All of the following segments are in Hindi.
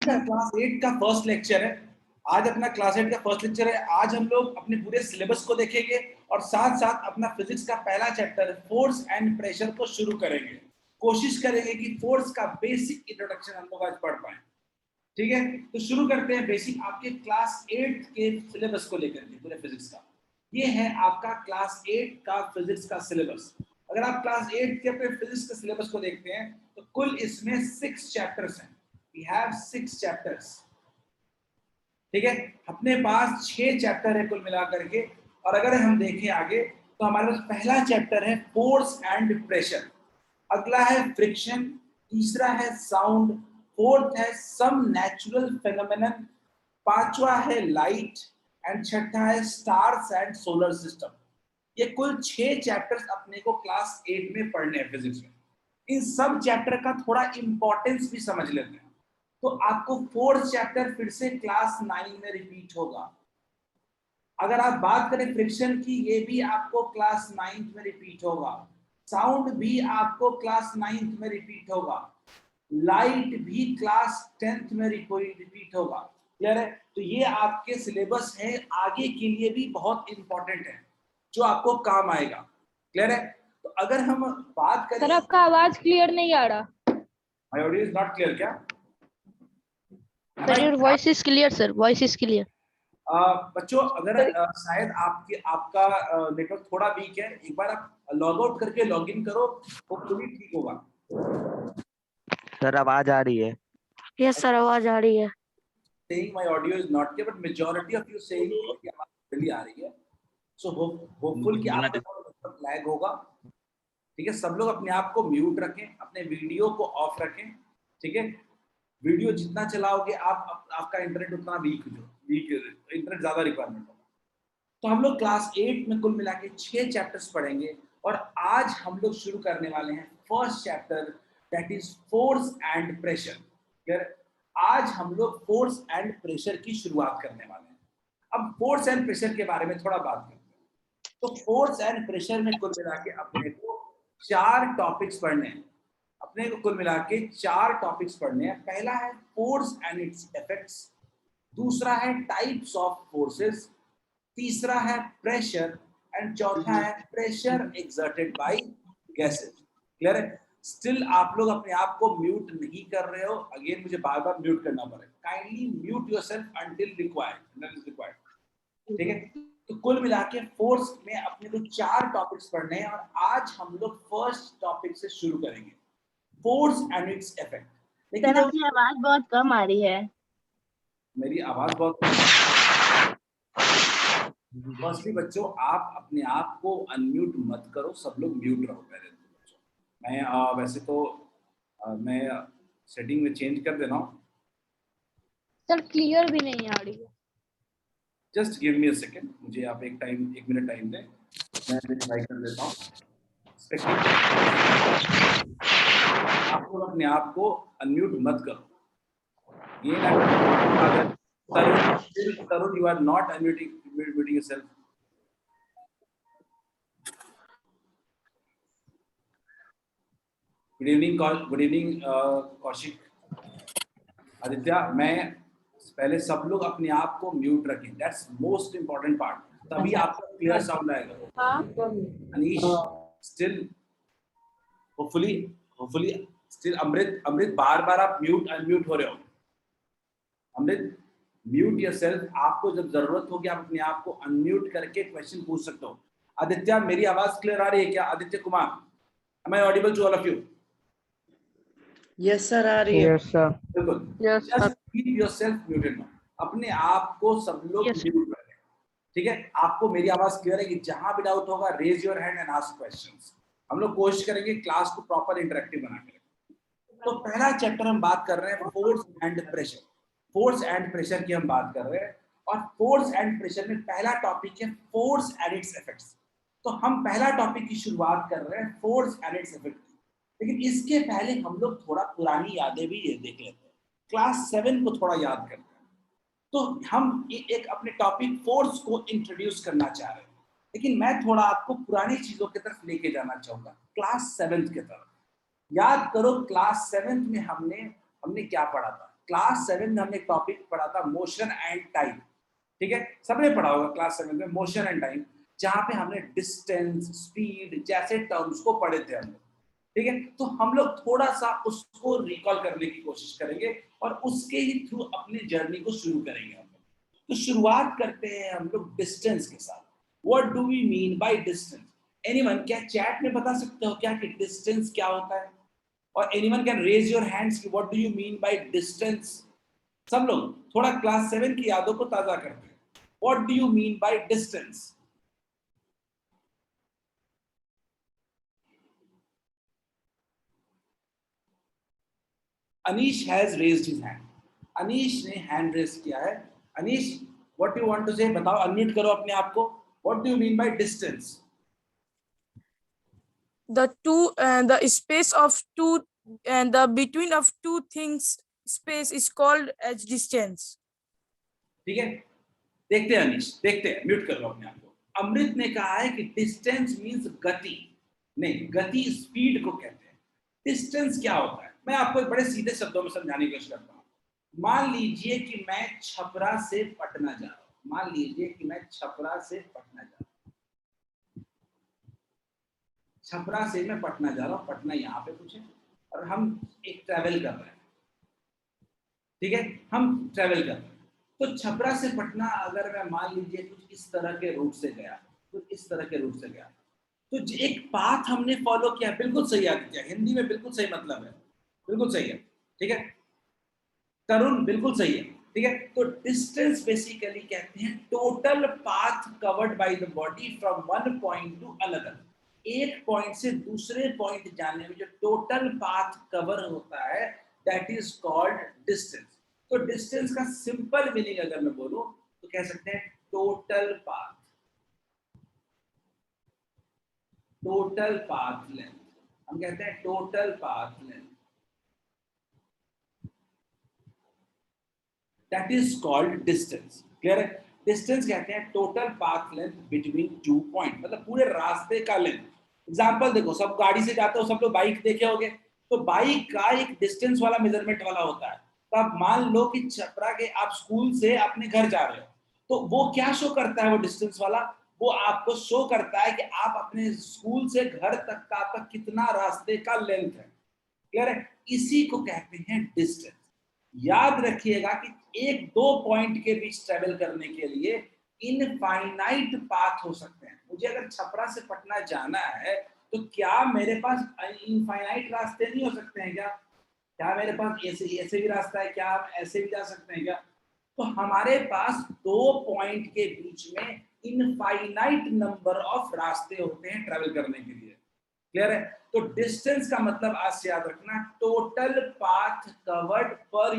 क्लास 8 का फर्स्ट लेक्चर है। आज अपना क्लास 8 का फर्स्ट लेक्चर है। आज हम लोग अपने पूरे सिलेबस को देखेंगे और साथ साथ अपना फिजिक्स का पहला चैप्टर फोर्स एंड प्रेशर को शुरू करेंगे। कोशिश करेंगे कि फोर्स का बेसिक इंट्रोडक्शन हम लोग आज पढ़ पाए। ठीक है, तो शुरू करते हैं बेसिक आपके क्लास 8 के सिलेबस को लेकर के पूरे फिजिक्स का। ये है आपका क्लास 8 का फिजिक्स का सिलेबस। अगर आप क्लास 8 के अपने फिजिक्स के सिलेबस को देखते हैं तो कुल इसमें 6 चैप्टर्स हैं। We have 6 chapters। ठीक है, अपने पास 6 चैप्टर है कुल मिलाकर के। और अगर हम देखें आगे तो हमारे पास पहला चैप्टर है फोर्स एंड प्रेशर, अगला है फ्रिक्शन, तीसरा है साउंड, फोर्थ है सम नेचुरल फेनोमेनन, पांचवा है लाइट एंड छठा है स्टार्स एंड सोलर सिस्टम। ये कुल 6 चैप्टर्स अपने को क्लास 8 में पढ़ने हैं फिजिक्स में। इन सब चैप्टर का थोड़ा इंपॉर्टेंस भी समझ लेते हैं। तो आपको फोर्थ चैप्टर फिर से क्लास 9 में रिपीट होगा। अगर आप बात करें फ्रिक्शन की, ये भी आपको क्लास 9th में रिपीट होगा। साउंड भी आपको क्लास 9th में रिपीट होगा। लाइट भी क्लास 10th में रिपीट होगा। क्लियर है? तो ये आपके सिलेबस है, आगे के लिए भी बहुत इंपॉर्टेंट है, जो आपको काम आएगा। क्लियर है? तो अगर हम बात करें, सर आपका आवाज क्लियर नहीं आ रहा। My audio is not clear क्या? Sir your voice is clear, sir voice is clear. बच्चों, अगर शायद आपका नेटवर्क थोड़ा वीक है, एक बार आप लॉग आउट करके लॉग इन करो, होपफुली ठीक होगा। सर आवाज आ रही है? यस सर, आवाज आ रही है। Saying my audio is not clear, but majority of you saying कि आवाज clearly आ रही है। So hopeful कि आपका लैग होगा। ठीक है, सब लोग अपने आप को म्यूट रखें, अपने वीडियो को ऑफ रखें। ठीक है, वीडियो जितना चलाओगे आपका इंटरनेट उतना वीक इंटरनेट ज्यादा रिक्वायरमेंट होगा। तो हम लोग क्लास 8 में कुल मिला के 6 चैप्टर्स पढ़ेंगे और आज हम लोग शुरू करने वाले हैं first chapter, that is force and pressure. आज हम लोग फोर्स एंड प्रेशर की शुरुआत करने वाले हैं। अब फोर्स एंड प्रेशर के बारे में थोड़ा बात करते हैं। तो फोर्स एंड प्रेशर में कुल मिला के अपने को 4 टॉपिक्स पढ़ने हैं। अपने को कुल मिला के 4 टॉपिक्स पढ़ने हैं। पहला है फोर्स एंड इट्स इफेक्ट्स, दूसरा है टाइप्स ऑफ फोर्सेस, तीसरा है प्रेशर एंड चौथा है pressure exerted by gases. Clear है? स्टिल आप लोग अपने आप को म्यूट नहीं कर रहे हो, अगेन मुझे बार बार म्यूट करना पड़ेगा। Kindly mute yourself until required. ठीक है, तो कुल मिला के फोर्स में अपने को 4 टॉपिक्स पढ़ने हैं और आज हम लोग फर्स्ट टॉपिक से शुरू करेंगे, फोर्स एंड इट्स इफेक्ट। लेकिन आपकी आवाज बहुत कम आ रही है। मेरी आवाज बहुत फर्स्टली बच्चों, आप अपने आप को अनम्यूट मत करो, सब लोग म्यूट रहो पहले तो बच्चों। मैं वैसे तो मैं सेटिंग में चेंज कर दे रहा हूँ। सर क्लियर भी नहीं आ रही है। Just give me a second, मुझे आप एक मिनट टाइम दें, मैं ट्राई कर देता हूँ। आप लोग अपने आप को अनम्यूट मत करो। ये ना Tarun, you are not unmuting yourself. Good evening, Kaushik, Aditya. मैं पहले सब लोग अपने आप को म्यूट रखें, दैट्स मोस्ट इम्पोर्टेंट पार्ट, तभी आपको क्लियर साउंड आएगा। Anish still hopefully still. Amrit बार आप अनम्यूट हो रहे हो। Amrit mute yourself. आपको जब जरूरत होगी आप अपने आप को अनम्यूट करके क्वेश्चन पूछ सकते हो। आदित्य, मेरी आवाज क्लियर आ रही है क्या? Aditya Kumar, am I audible to all of you? Yes sir, आ रही है। Yes sir. बिल्कुल। Just keep yourself muted now. अपने आप को सब लोग म्यूट कर लें। ठीक है, आपको मेरी आवाज क्लियर है कि जहां भी डाउट होगा raise your hand and ask questions. हम लोग कोशिश करेंगे क्लास को प्रॉपर इंटरेक्टिव बनाकर। तो पहला चैप्टर हम बात कर रहे हैं force and pressure. Force and pressure की हम बात कर रहे हैं और फोर्स एंड प्रेशर में पहला टॉपिक है फोर्स एंड इट्स इफेक्ट्स। तो हम पहला टॉपिक की शुरुआत कर रहे हैं फोर्स एंड इट्स इफेक्ट। लेकिन इसके पहले हम लोग थोड़ा पुरानी यादें भी देख लेते हैं, क्लास 7 को थोड़ा याद करते हैं। तो हम एक अपने टॉपिक फोर्स को इंट्रोड्यूस करना चाह रहे हैं, लेकिन मैं थोड़ा आपको पुरानी चीजों की तरफ लेके जाना चाहूंगा, क्लास 7 की तरफ। याद करो क्लास 7 में हमने क्या पढ़ा था? क्लास 7 में हमने एक टॉपिक पढ़ा था मोशन एंड टाइम, ठीक है, सबने पढ़ा होगा क्लास 7 में मोशन एंड टाइम, जहां पे हमने डिस्टेंस, स्पीड जैसे टर्म्स को पढ़े थे हम लोग, ठीक है। तो हम लोग थोड़ा सा उसको रिकॉल करने की कोशिश करेंगे और उसके ही थ्रू अपनी जर्नी को शुरू करेंगे हम लोग। तो शुरुआत करते हैं हम लोग डिस्टेंस के साथ। What do we mean by distance? Anyone, क्या चैट में बता सकते हो क्या कि डिस्टेंस क्या होता है? और anyone can raise your hands कि what do you mean by distance? सब लोग थोड़ा क्लास 7 की यादों को ताजा करते हैं। What do you mean by distance? Anish has raised his hand. Anish ने हैंड रेज किया है। Anish, what you want to say? बताओ, अनम्यूट करो अपने आप को। What do you mean by distance? the space of two and the between of two things space is called as distance. ठीक है, देखते हैं अनीश, देखते हैं, म्यूट कर लो अपने आप को। अमृत ने कहा है कि डिस्टेंस मींस गति, नहीं, गति स्पीड को कहते हैं। डिस्टेंस क्या होता है? मैं आपको एक बड़े सीधे शब्दों में समझाने की कोशिश करता हूँ। मान लीजिए कि मैं छपरा से पटना जा रहा हूँ। मान लीजिए कि मैं छपरा से पटना जा रहा हूँ। छपरा से मैं पटना जा रहा हूँ। पटना यहाँ पे कुछ है और हम एक ट्रैवल कर रहे हैं, ठीक है, हम ट्रैवल कर रहे हैं। तो छपरा से पटना अगर मैं मान लीजिए कुछ इस तरह के रूट से गया, तो इस तरह के रूट से गया, तो एक पाथ हमने फॉलो किया। बिल्कुल सही आदित्य, हिंदी में बिल्कुल सही मतलब है, बिल्कुल सही है, ठीक है। तरुण, बिल्कुल सही है, ठीक है। तो डिस्टेंस बेसिकली कहते हैं total path covered by the body from one point two another. एक पॉइंट से दूसरे पॉइंट जाने में जो टोटल पाथ कवर होता है, दैट इज कॉल्ड डिस्टेंस। तो डिस्टेंस का सिंपल मीनिंग अगर मैं बोलूं तो कह सकते हैं total path, total path length. हम कहते हैं total path length, that is called distance. Clear है? डिस्टेंस कहते हैं total path length between two point, मतलब पूरे रास्ते का लेंथ। एग्जांपल देखो, सब गाड़ी से जाते हो, सब लोग बाइक देखे होंगे, तो बाइक का एक डिस्टेंस वाला मेजरमेंट वाला होता है। तो आप मान लो कि छपरा के आप स्कूल से अपने घर जा रहे हो, तो वो क्या शो करता है? वो डिस्टेंस वाला, वो आपको शो करता है कि आप अपने स्कूल से घर तक का आपका कितना रास्ते का लेंथ है। क्लियर है? इसी को कहते हैं डिस्टेंस। याद रखिएगा कि एक दो पॉइंट के बीच ट्रेवल करने के लिए इनफाइनाइट पाथ हो सकते हैं। मुझे अगर छपरा से पटना जाना है तो क्या मेरे पास इनफाइनाइट रास्ते नहीं हो सकते हैं क्या? क्या मेरे पास ऐसे भी रास्ता है? क्या आप ऐसे भी जा सकते हैं क्या? तो हमारे पास दो पॉइंट के बीच में इनफाइनाइट नंबर ऑफ रास्ते होते हैं ट्रेवल करने के लिए। क्लियर है? तो डिस्टेंस का मतलब आज से याद रखना, टोटल पाथ कवर्ड पर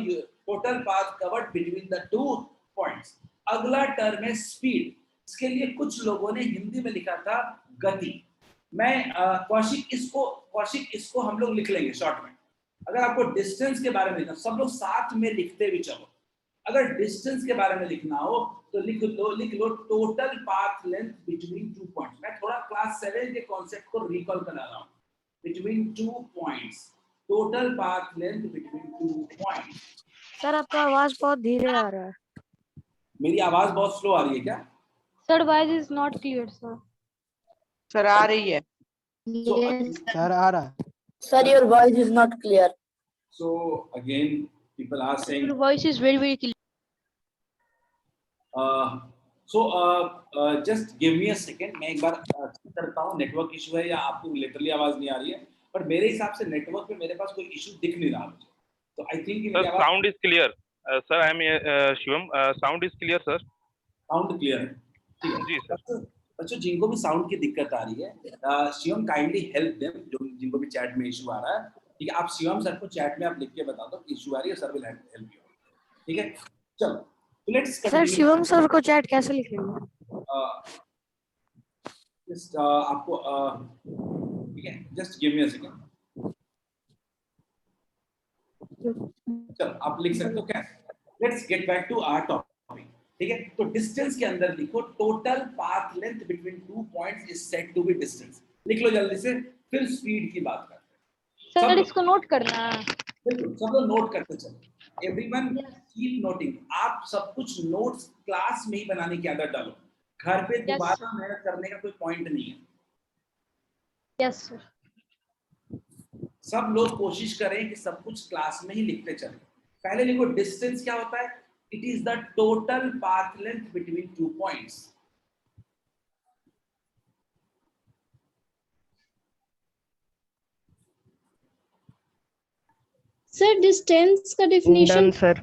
total path covered between the two points. अगला टर्म है स्पीड। इसके लिए कुछ लोगों ने हिंदी में लिखा था गति। मैं कौशिक इसको हम लोग लिख लेंगे शॉर्ट में। अगर आपको डिस्टेंस के बारे में लिखना, सब लोग साथ में लिखते भी चलो। अगर डिस्टेंस के बारे में लिखना हो तो लिख लो total path length between two points. मैं थोड़ा क्लास 7 के कॉन्सेप्ट को रिकॉल करा रहा हूं। Between two points, total path length between two points. Sir आपका आवाज बहुत धीरे आ रहा है। मेरी आवाज बहुत स्लो आ रही है क्या? Sir voice is not clear sir. Sir आ रही है। सर आ रहा है। Sir, your voice is not clear. So again people are saying Your voice is very clear. Just give me a second, मैं एक बार चेक करता हूँ नेटवर्क इशू है या आपको लिटरली आवाज नहीं आ रही है। पर मेरे हिसाब से नेटवर्क पे मेरे पास कोई इशू दिख नहीं रहा मुझे। तो I think Sir, sound is clear. Sir, I am Shivam. Sound is clear, sir. Sound clear है, ठीक है जी सर। बच्चों जिनको भी साउंड की दिक्कत आ रही है, शिवम काइंडली हेल्प देम, जो जिनको भी चैट में इशू आ रहा है, ठीक है। आप शिवम सर को चैट में आप लिख के बता दो इशू आ रही है, सर विल हेल्प यू, ठीक है। चलो लेट्स सर शिवम सर को चैट कैसे लिखेंगे? जस्ट आपको ठीक है, just give me a second. चलो आप लिख सकते हो क्या? Let's get back to our topic, ठीक है। तो डिस्टेंस के अंदर लिखो total path length between two points is said to be distance. लिख लो जल्दी से, फिर स्पीड की बात करते हैं। सर इसको नोट करना। बिल्कुल सब लोग नोट करते चलो। Everyone keep noting. आप सब कुछ नोट्स क्लास में ही बनाने की आदत डालो, घर पे दोबारा मेहनत करने का कोई पॉइंट नहीं है। Yes sir. सब लोग कोशिश करें कि सब कुछ क्लास में ही लिखते चले। पहले लिखो डिस्टेंस क्या होता है, it is the total path length between 2 points. Sir distance का definition sir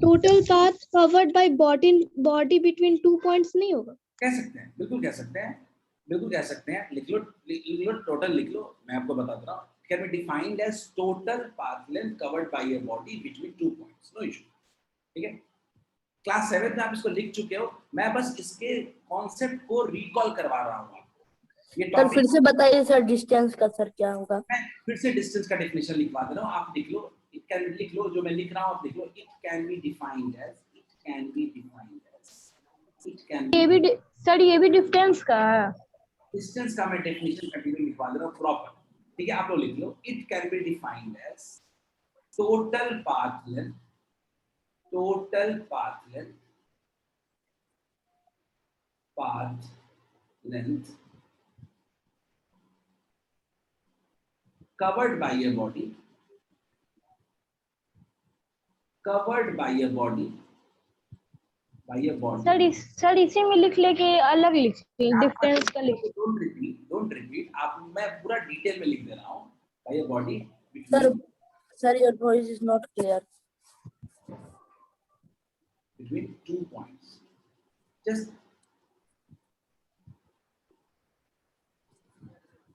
total path covered by body between 2 points नहीं होगा? कह सकते हैं, बिल्कुल कह सकते हैं, बिल्कुल कह सकते हैं। लिख लो टोटल लिख लो, मैं आपको बता दे रहा हूँ। Can be defined as total path length covered by your body between 2 points, no issue. ठीक है, क्लास 7 में आप इसको लिख चुके हो, मैं बस इसके कॉन्सेप्ट को रिकॉल करवा रहा हूँ आपको। ये सर टॉपिक फिर से बताइए सर डिस्टेंस का सर क्या होगा? मैं फिर से डिस्टेंस का डेफिनेशन लिखवा दे रहा हूँ, आप लिख लो। इट कैन लिख लो, जो मैं लिख रहा हूँ आप लिख लो। It can be defined as, it can be defined as, it can ये भी सर ये भी डिस्टेंस का है। डिस्टेंस का मैं डेफिनेशन कंटिन्यू लिखवा दे रहा हूँ प्रॉपर। ठीक है, आप लोग लिख लो। It can be defined as total path length, total path length, path length covered by a body, covered by a body, by a body. Sir इसी में लिख ले के अलग लिखिए, डिस्टेंस का लिखिए। डोंट रिपीट आप, मैं पूरा डिटेल में लिख दे रहा हूँ। by a body sir your voice is not clear. between 2 points, just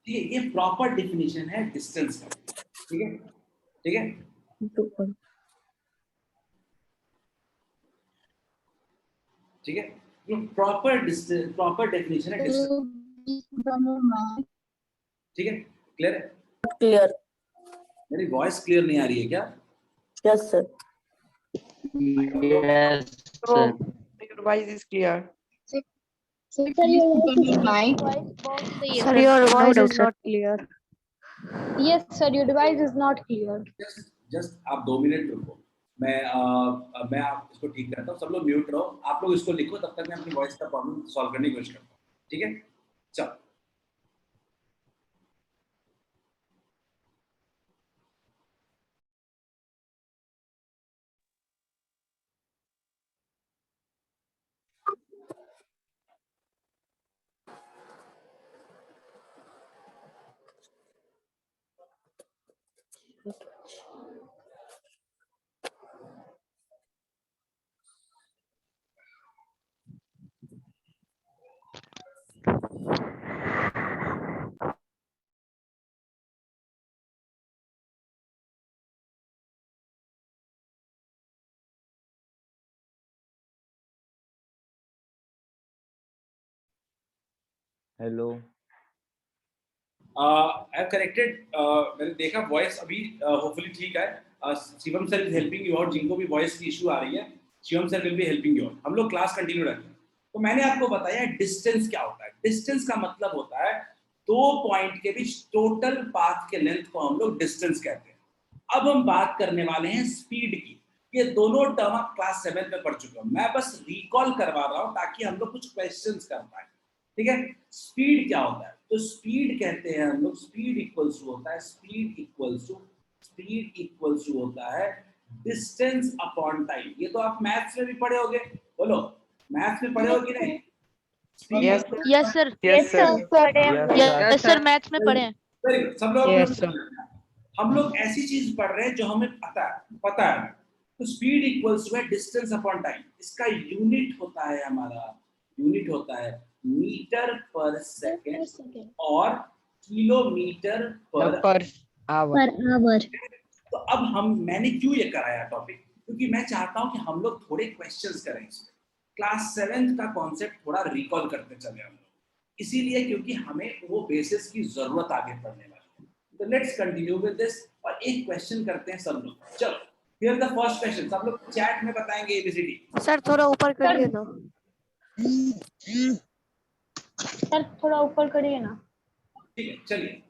ठीक है, ये प्रॉपर डेफिनेशन है डिस्टेंस का। ठीक है, ठीक है, ठीक है, ये प्रॉपर डिस्टेंस, प्रॉपर डेफिनेशन है डिस्टेंस। ठीक है, क्लियर है? क्लियर। मेरी वॉइस क्लियर नहीं आ रही है क्या? Yes sir. Yes So sir. your voice is clear. Sir, your voice is not clear. Yes, sir, your device is not clear. Just आप 2 मिनट रुको, मैं आप इसको ठीक करता हूँ। सब लोग म्यूट रहो, आप लोग इसको लिखो, तब तक मैं अपनी वॉइस का प्रॉब्लम सॉल्व करने की कोशिश करता हूँ। ठीक है, चलो। हेलो। आई करेक्टेड, मैंने देखा वॉइस अभी होपफुली ठीक है। Shivam sir is helping you out, जिनको भी वॉइस की इशू आ रही है, Shivam sir will be helping you out. हम लोग क्लास कंटिन्यू रखते हैं। तो मैंने आपको बताया डिस्टेंस क्या होता है। डिस्टेंस का मतलब होता है 2 पॉइंट के बीच टोटल पाथ के लेंथ को हम लोग डिस्टेंस कहते हैं। अब हम बात करने वाले हैं स्पीड की। ये दोनों टर्म आप क्लास 7 में पढ़ चुके हो, मैं बस रिकॉल करवा रहा हूँ ताकि हम लोग कुछ क्वेश्चंस कर पाए। ठीक है, स्पीड क्या होता है? तो स्पीड कहते हैं हम लोग, स्पीड इक्वल्स टू होता है, स्पीड इक्वल्स टू होता है डिस्टेंस अपॉन टाइम। ये तो आप मैथ्स में भी पढ़े होगे, बोलो मैथ्स में पढ़े हो कि नहीं? Yes, Yes, sir. yes, sir. Yes, sir. Maths में पढ़े हैं। वेरी गुड, सब लोग Yes, sir. हम लोग ऐसी चीज पढ़ रहे हैं जो हमें पता है। तो स्पीड इक्वल्स टू है डिस्टेंस अपॉन टाइम। इसका यूनिट होता है हमारा, यूनिट होता है मीटर पर सेकेंड और किलोमीटर पर hour. तो अब मैंने क्यों ये कराया टॉपिक, क्योंकि मैं चाहता हूं कि हम लोग थोड़े क्वेश्चंस करें इसमें। क्लास 7 का कॉन्सेप्ट थोड़ा रिकॉल करते चले हम लोग, इसीलिए क्योंकि हमें वो बेसिस की जरूरत आगे पढ़ने वाली है। तो लेट्स कंटिन्यू विद दिस और एक क्वेश्चन करते हैं सब लोग। चलो, हियर द फर्स्ट क्वेश्चन। सब लोग चैट में बताएंगे एबीसीडी। सर थोड़ा ऊपर करिए ना। सर थोड़ा ऊपर करिए ना। ठीक है, चलिए।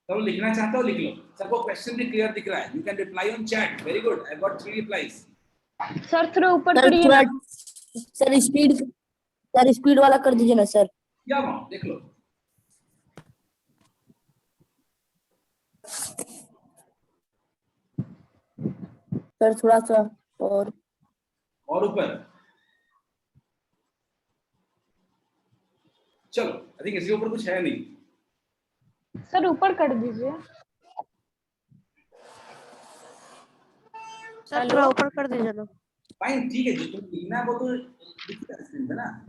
चलो लिखना चाहते हो लिख लो, सबको क्वेश्चन भी क्लियर दिख रहा है, you can reply on chat, very good, I got 3 replies. Sir थोड़ा ऊपर करिए ना। सर स्पीड वाला कर दीजिए ना सर। क्या वहां देख लो, सर थोड़ा सा और ऊपर। चलो आई थिंक इसके ऊपर कुछ है नहीं। सर ऊपर कर दीजिए। सर थोड़ा ऊपर कर दीजिए ना। फाइन, ठीक है, जो तुम लिखना है वो तो दिख रहा है स्क्रीन पे ना।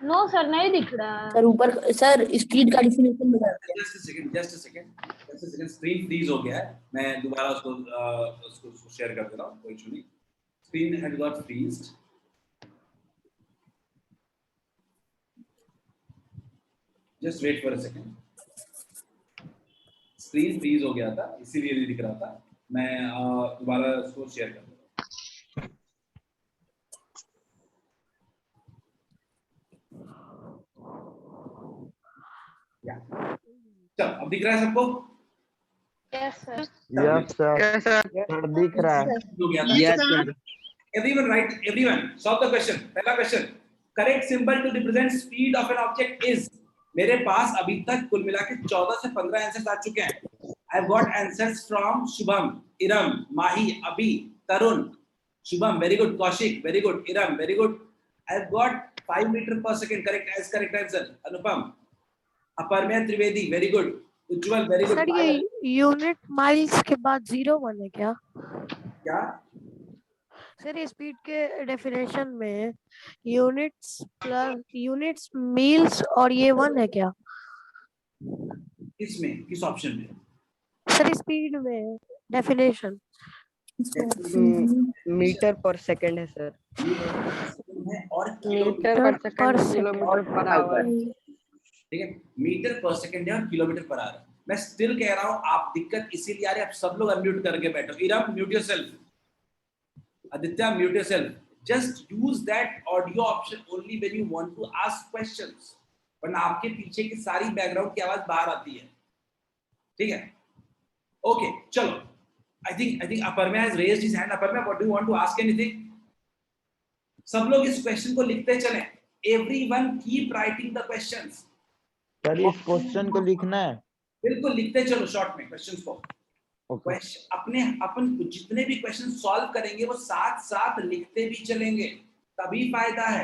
नो सर नहीं दिख रहा है। सर ऊपर सर स्पीड का डेफिनेशन बता दीजिए। Just a second, screen freeze हो गया है, मैं दोबारा उसको शेयर कर दे रहा हूँ, कोई इशू नहीं। Screen had got freezed, just wait for a second. Screen freeze हो गया था इसीलिए नहीं दिख रहा था, मैं दोबारा उसको शेयर कर दे रहा हूँ। चल अब दिख रहा है सबको? Yes sir. Yes sir, sir दिख रहा है। Yes sir. Everyone write, everyone solve the question. पहला question, correct symbol to represent speed of an object is. मेरे पास अभी तक कुल मिला के 14 से 15 आंसर्स आ चुके हैं। I have got answers from Shubham, Iram, Mahi, Abhi, Tarun, Shubham very good, Kaushik very good, Iram very good. I have got 5 metre per second correct answer, Anupam, Aprameya Trivedi very good, Ujjwal very good. Sir ये यूनिट माइल्स के बाद 0-1 है क्या? क्या सर ये स्पीड के डेफिनेशन में यूनिट्स प्लस मील्स और ये 1 है क्या? किसमें, किस ऑप्शन में? सर स्पीड में डेफिनेशन मीटर पर सेकंड है सर। है और metre per second kilometre per our. ठीक है, मीटर पर सेकंड है और किलोमीटर पर आवर। मैं स्टिल कह रहा हूं आप दिक्कत इसीलिए आ रही है, आप सब लोग अनम्यूट करके बैठो। Iram mute yourself, Aditya mute yourself, just use that audio option only when you want to ask questions, वरना आपके पीछे की सारी बैकग्राउंड की आवाज बाहर आती है, ठीक है? ओके चलो, I think Aparmya has raised his hand. Aparmya, what do you want to ask anything? सब लोग इस क्वेश्चन को लिखते चलें, everyone keep writing the questions। Sir इस क्वेश्चन को लिखना है? बिल्कुल लिखते चलो शॉर्ट में क्वेश्चंस को। अपन जितने भी क्वेश्चन सॉल्व करेंगे वो साथ साथ लिखते भी चलेंगे, तभी फायदा है।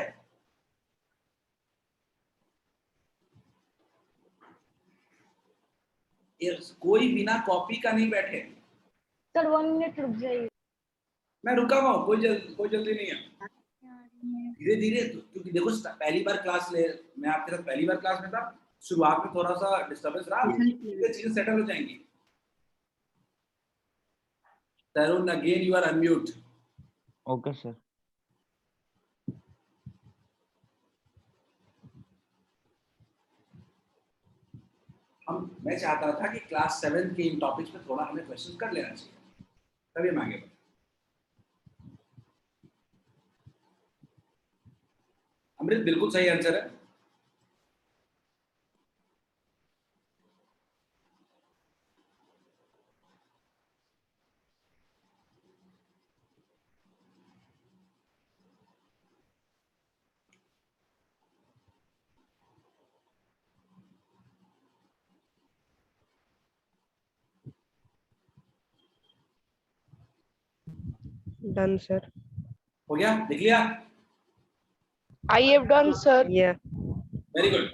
कोई बिना कॉपी का नहीं बैठे। सर 1 मिनट रुक जाइए। मैं रुका हुआ हूँ, कोई जल्दी नहीं है, धीरे धीरे, क्योंकि देखो पहली बार क्लास मैं आपके साथ पहली बार क्लास में था, शुरुआत में थोड़ा सा डिस्टर्बेंस रहा, चीजें सेटल हो जाएंगी। Tarun, again you are unmute. Okay sir. मैं चाहता था कि क्लास 7 के इन टॉपिक्स पे थोड़ा हमें क्वेश्चन कर लेना चाहिए, तभी हम आगे बढ़े। अमृत बिल्कुल सही आंसर है। Done sir. हो गया, लिख लिया? I have done sir. Yeah. Very good,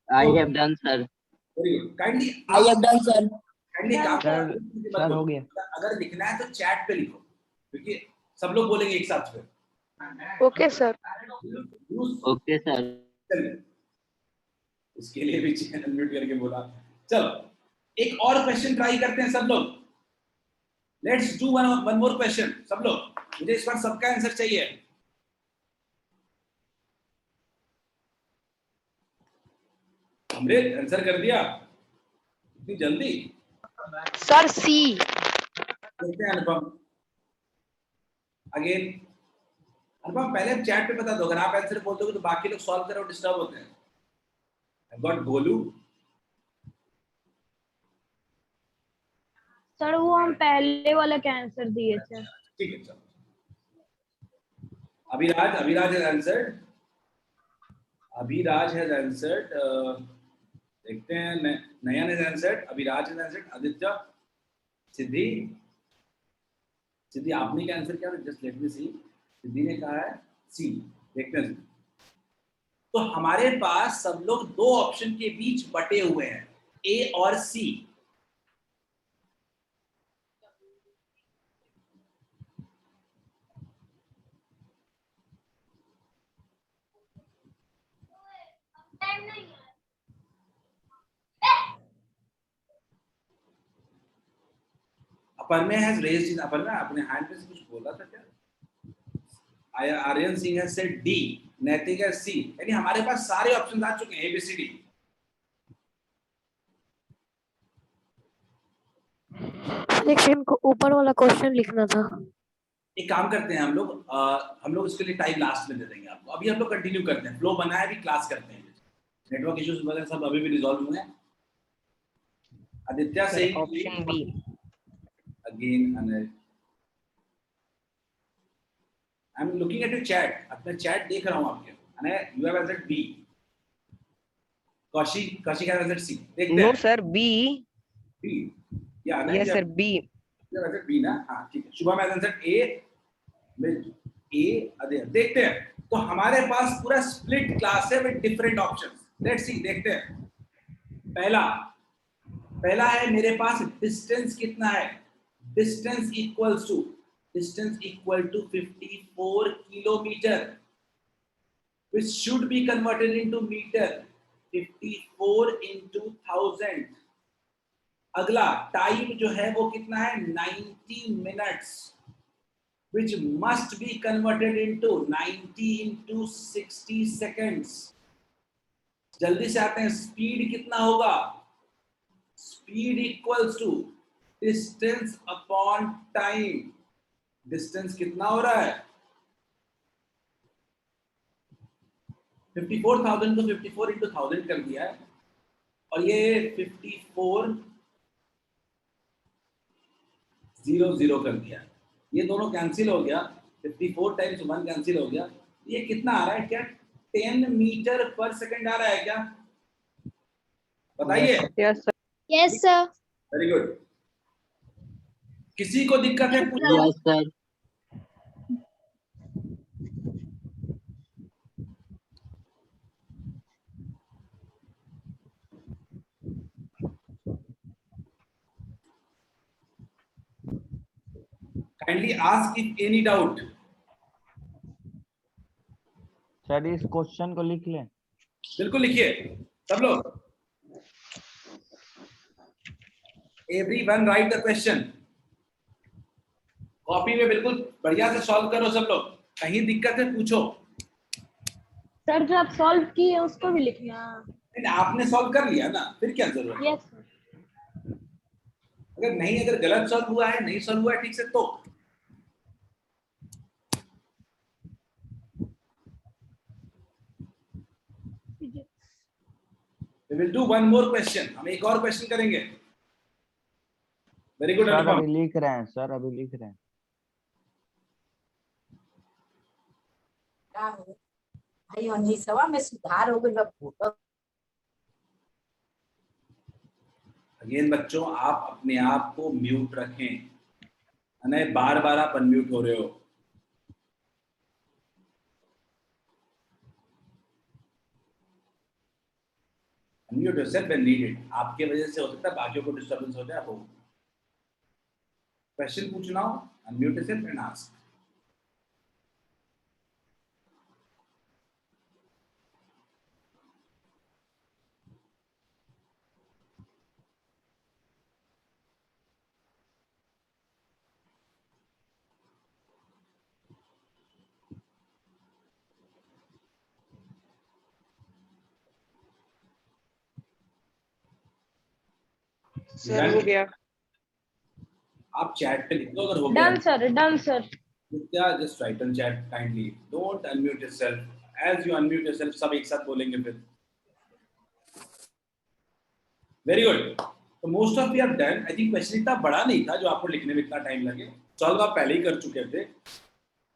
I have done sir. Very good. Kindly I have done sir. Kindly sir हो गया। अगर लिखना है तो चैट पे लिखो, क्योंकि सब लोग बोलेंगे एक साथ में। Okay sir. Okay sir. इसके लिए भी चैनल म्यूट करके बोला। चलो एक और क्वेश्चन ट्राई करते हैं सब लोग। Let's do one more question सब लोग, मुझे इस बार सबका आंसर चाहिए। अमृत आंसर कर दिया इतनी जल्दी? Sir C. देखते हैं अनुपम। अगेन अनुपम पहले चैट पे बता दो, अगर आप आंसर बोल दोगे तो बाकी लोग सॉल्व करो, डिस्टर्ब होते हैं। आई गॉट गोलू, सर वो हम पहले वाला का आंसर दिए थे। ठीक है, चलो। Abhiraj has answered. Abhiraj has answered. देखते हैं, नयन has answered. Abhiraj has answered. Aditya, सिद्धि आपने क्या आंसर किया? जस्ट लेट मी सी। सिद्धि ने कहा है सी। देखते हैं। तो हमारे पास सब लोग दो ऑप्शन के बीच बटे हुए हैं, ए और सी। अपर्णा has raised, अपर्णा अपने हैंड पे से कुछ बोला था क्या? Aryan Singh has said D, नैतिक है सी। यानी हमारे पास सारे ऑप्शन आ चुके हैं, A B C D. Section को ऊपर वाला क्वेश्चन लिखना था। एक काम करते हैं हम लोग इसके लिए टाइम लास्ट में दे देंगे आपको। अभी हम लोग कंटिन्यू करते हैं, फ्लो बना है, अभी क्लास करते हैं। नेटवर्क इश्यूज वगैरह सब अभी भी रिजॉल्व हुए हैं। आदित्य से option B again, I am looking at your chat. अपना चैट देख रहा हूं आपके। You have answered B. Kaushik have answered C. देखते हैं। No sir B. Yes sir B. You have answered B ना? हां ठीक है। Shubham have answered A. देखते हैं। तो हमारे पास पूरा स्प्लिट क्लास है with different options. Let's see, देखते हैं। पहला है मेरे पास डिस्टेंस कितना है? Distance equal to 54 kilometre, which should be converted into meter। 54 into 1000। अगला टाइम जो है वो कितना है? 90 minutes, which must be converted into 90 into 60 seconds। जल्दी से आते हैं। स्पीड कितना होगा? Speed equals to distance upon time. Distance कितना हो रहा है? 54,000 को 54 into 1000 कर दिया है, और ये 54,000 कर दिया है। ये दोनों कैंसिल हो गया। 54 टाइम्स 1 कैंसिल हो गया। ये कितना आ रहा है? क्या 10 मीटर पर सेकंड आ रहा है क्या? बताइए। Yes sir. Very good. किसी को दिक्कत है? पूछो। Yes sir. Kindly ask if any doubt। Sir इस क्वेश्चन को लिख लें। बिल्कुल लिखिए सब लोग। Everyone write the question। Copy में बिल्कुल बढ़िया से सॉल्व करो सब लोग। कहीं दिक्कत है पूछो। सर जो आप सॉल्व किए उसको भी लिखना। आपने सॉल्व कर लिया ना, फिर क्या जरूरत है? Yes sir. अगर गलत सॉल्व हुआ है, नहीं सॉल्व हुआ है ठीक से, तो we will do one more question। हम एक और क्वेश्चन करेंगे। Very good. सर अभी लिख रहे हैं सर, अभी लिख रहे हैं। भाई अंजी सवा में सुधार हो गई। अगेन बच्चों, आप अपने आप को म्यूट रखें। बार बार आप अनम्यूट हो रहे हो। Unmute yourself when needed. आपके वजह से हो सकता है बाकियों को डिस्टर्बेंस हो जाए। वो क्वेश्चन पूछना हो, unmute yourself and ask. Sir हो गया। आप चैट पे लिख दो अगर हो गया। Done sir, done sir. Just write in chat kindly. Don't unmute yourself. As you unmute yourself सब एक साथ बोलेंगे फिर। Very good. तो most of you have done. I think question इतना बड़ा नहीं था जो आपको लिखने में इतना टाइम लगे, सॉल्व आप पहले ही कर चुके थे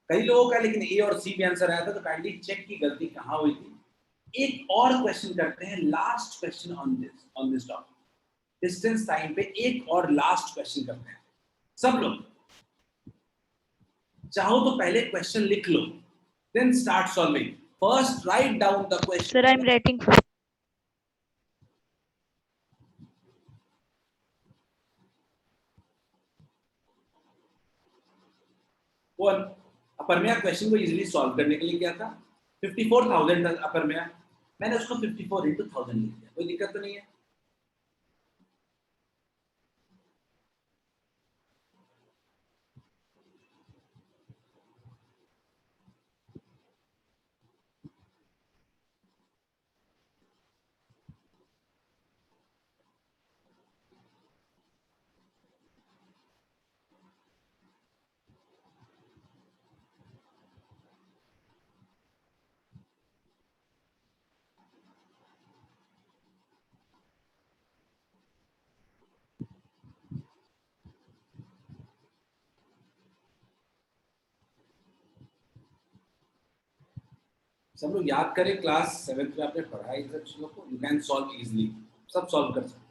कई लोगों का, लेकिन ए और सी भी आंसर आया था, तो काइंडली चेक की गलती कहाँ हुई थी। एक और क्वेश्चन करते हैं, last question on this topic, distance time पे एक और लास्ट क्वेश्चन करते हैं। सब लोग चाहो तो पहले क्वेश्चन लिख लो, then start solving. First write down the question. Sir, I'm writing. कौन अपरमेया क्वेश्चन को इजीली सॉल्व करने के लिए क्या था, 54,000 था अपरमेया, मैंने उसको 54 into 1000 लिख दिया, कोई दिक्कत तो नहीं है। सब लोग याद करें, क्लास 7th में आपने पढ़ा है इन सब चीजों को, यू कैन सॉल्व इजीली, सब सॉल्व कर सकते हो।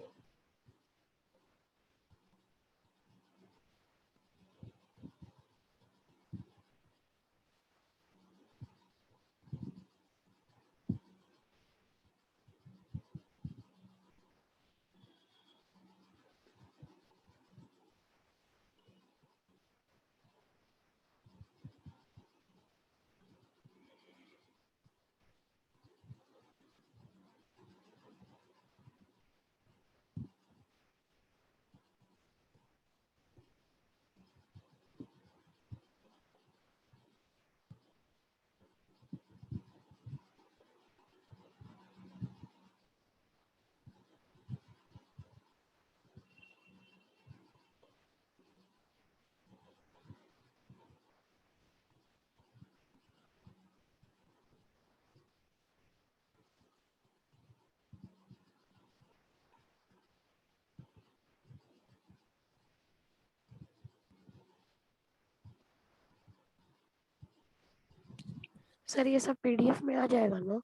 सर ये सब पीडीएफ में आ जाएगा ना?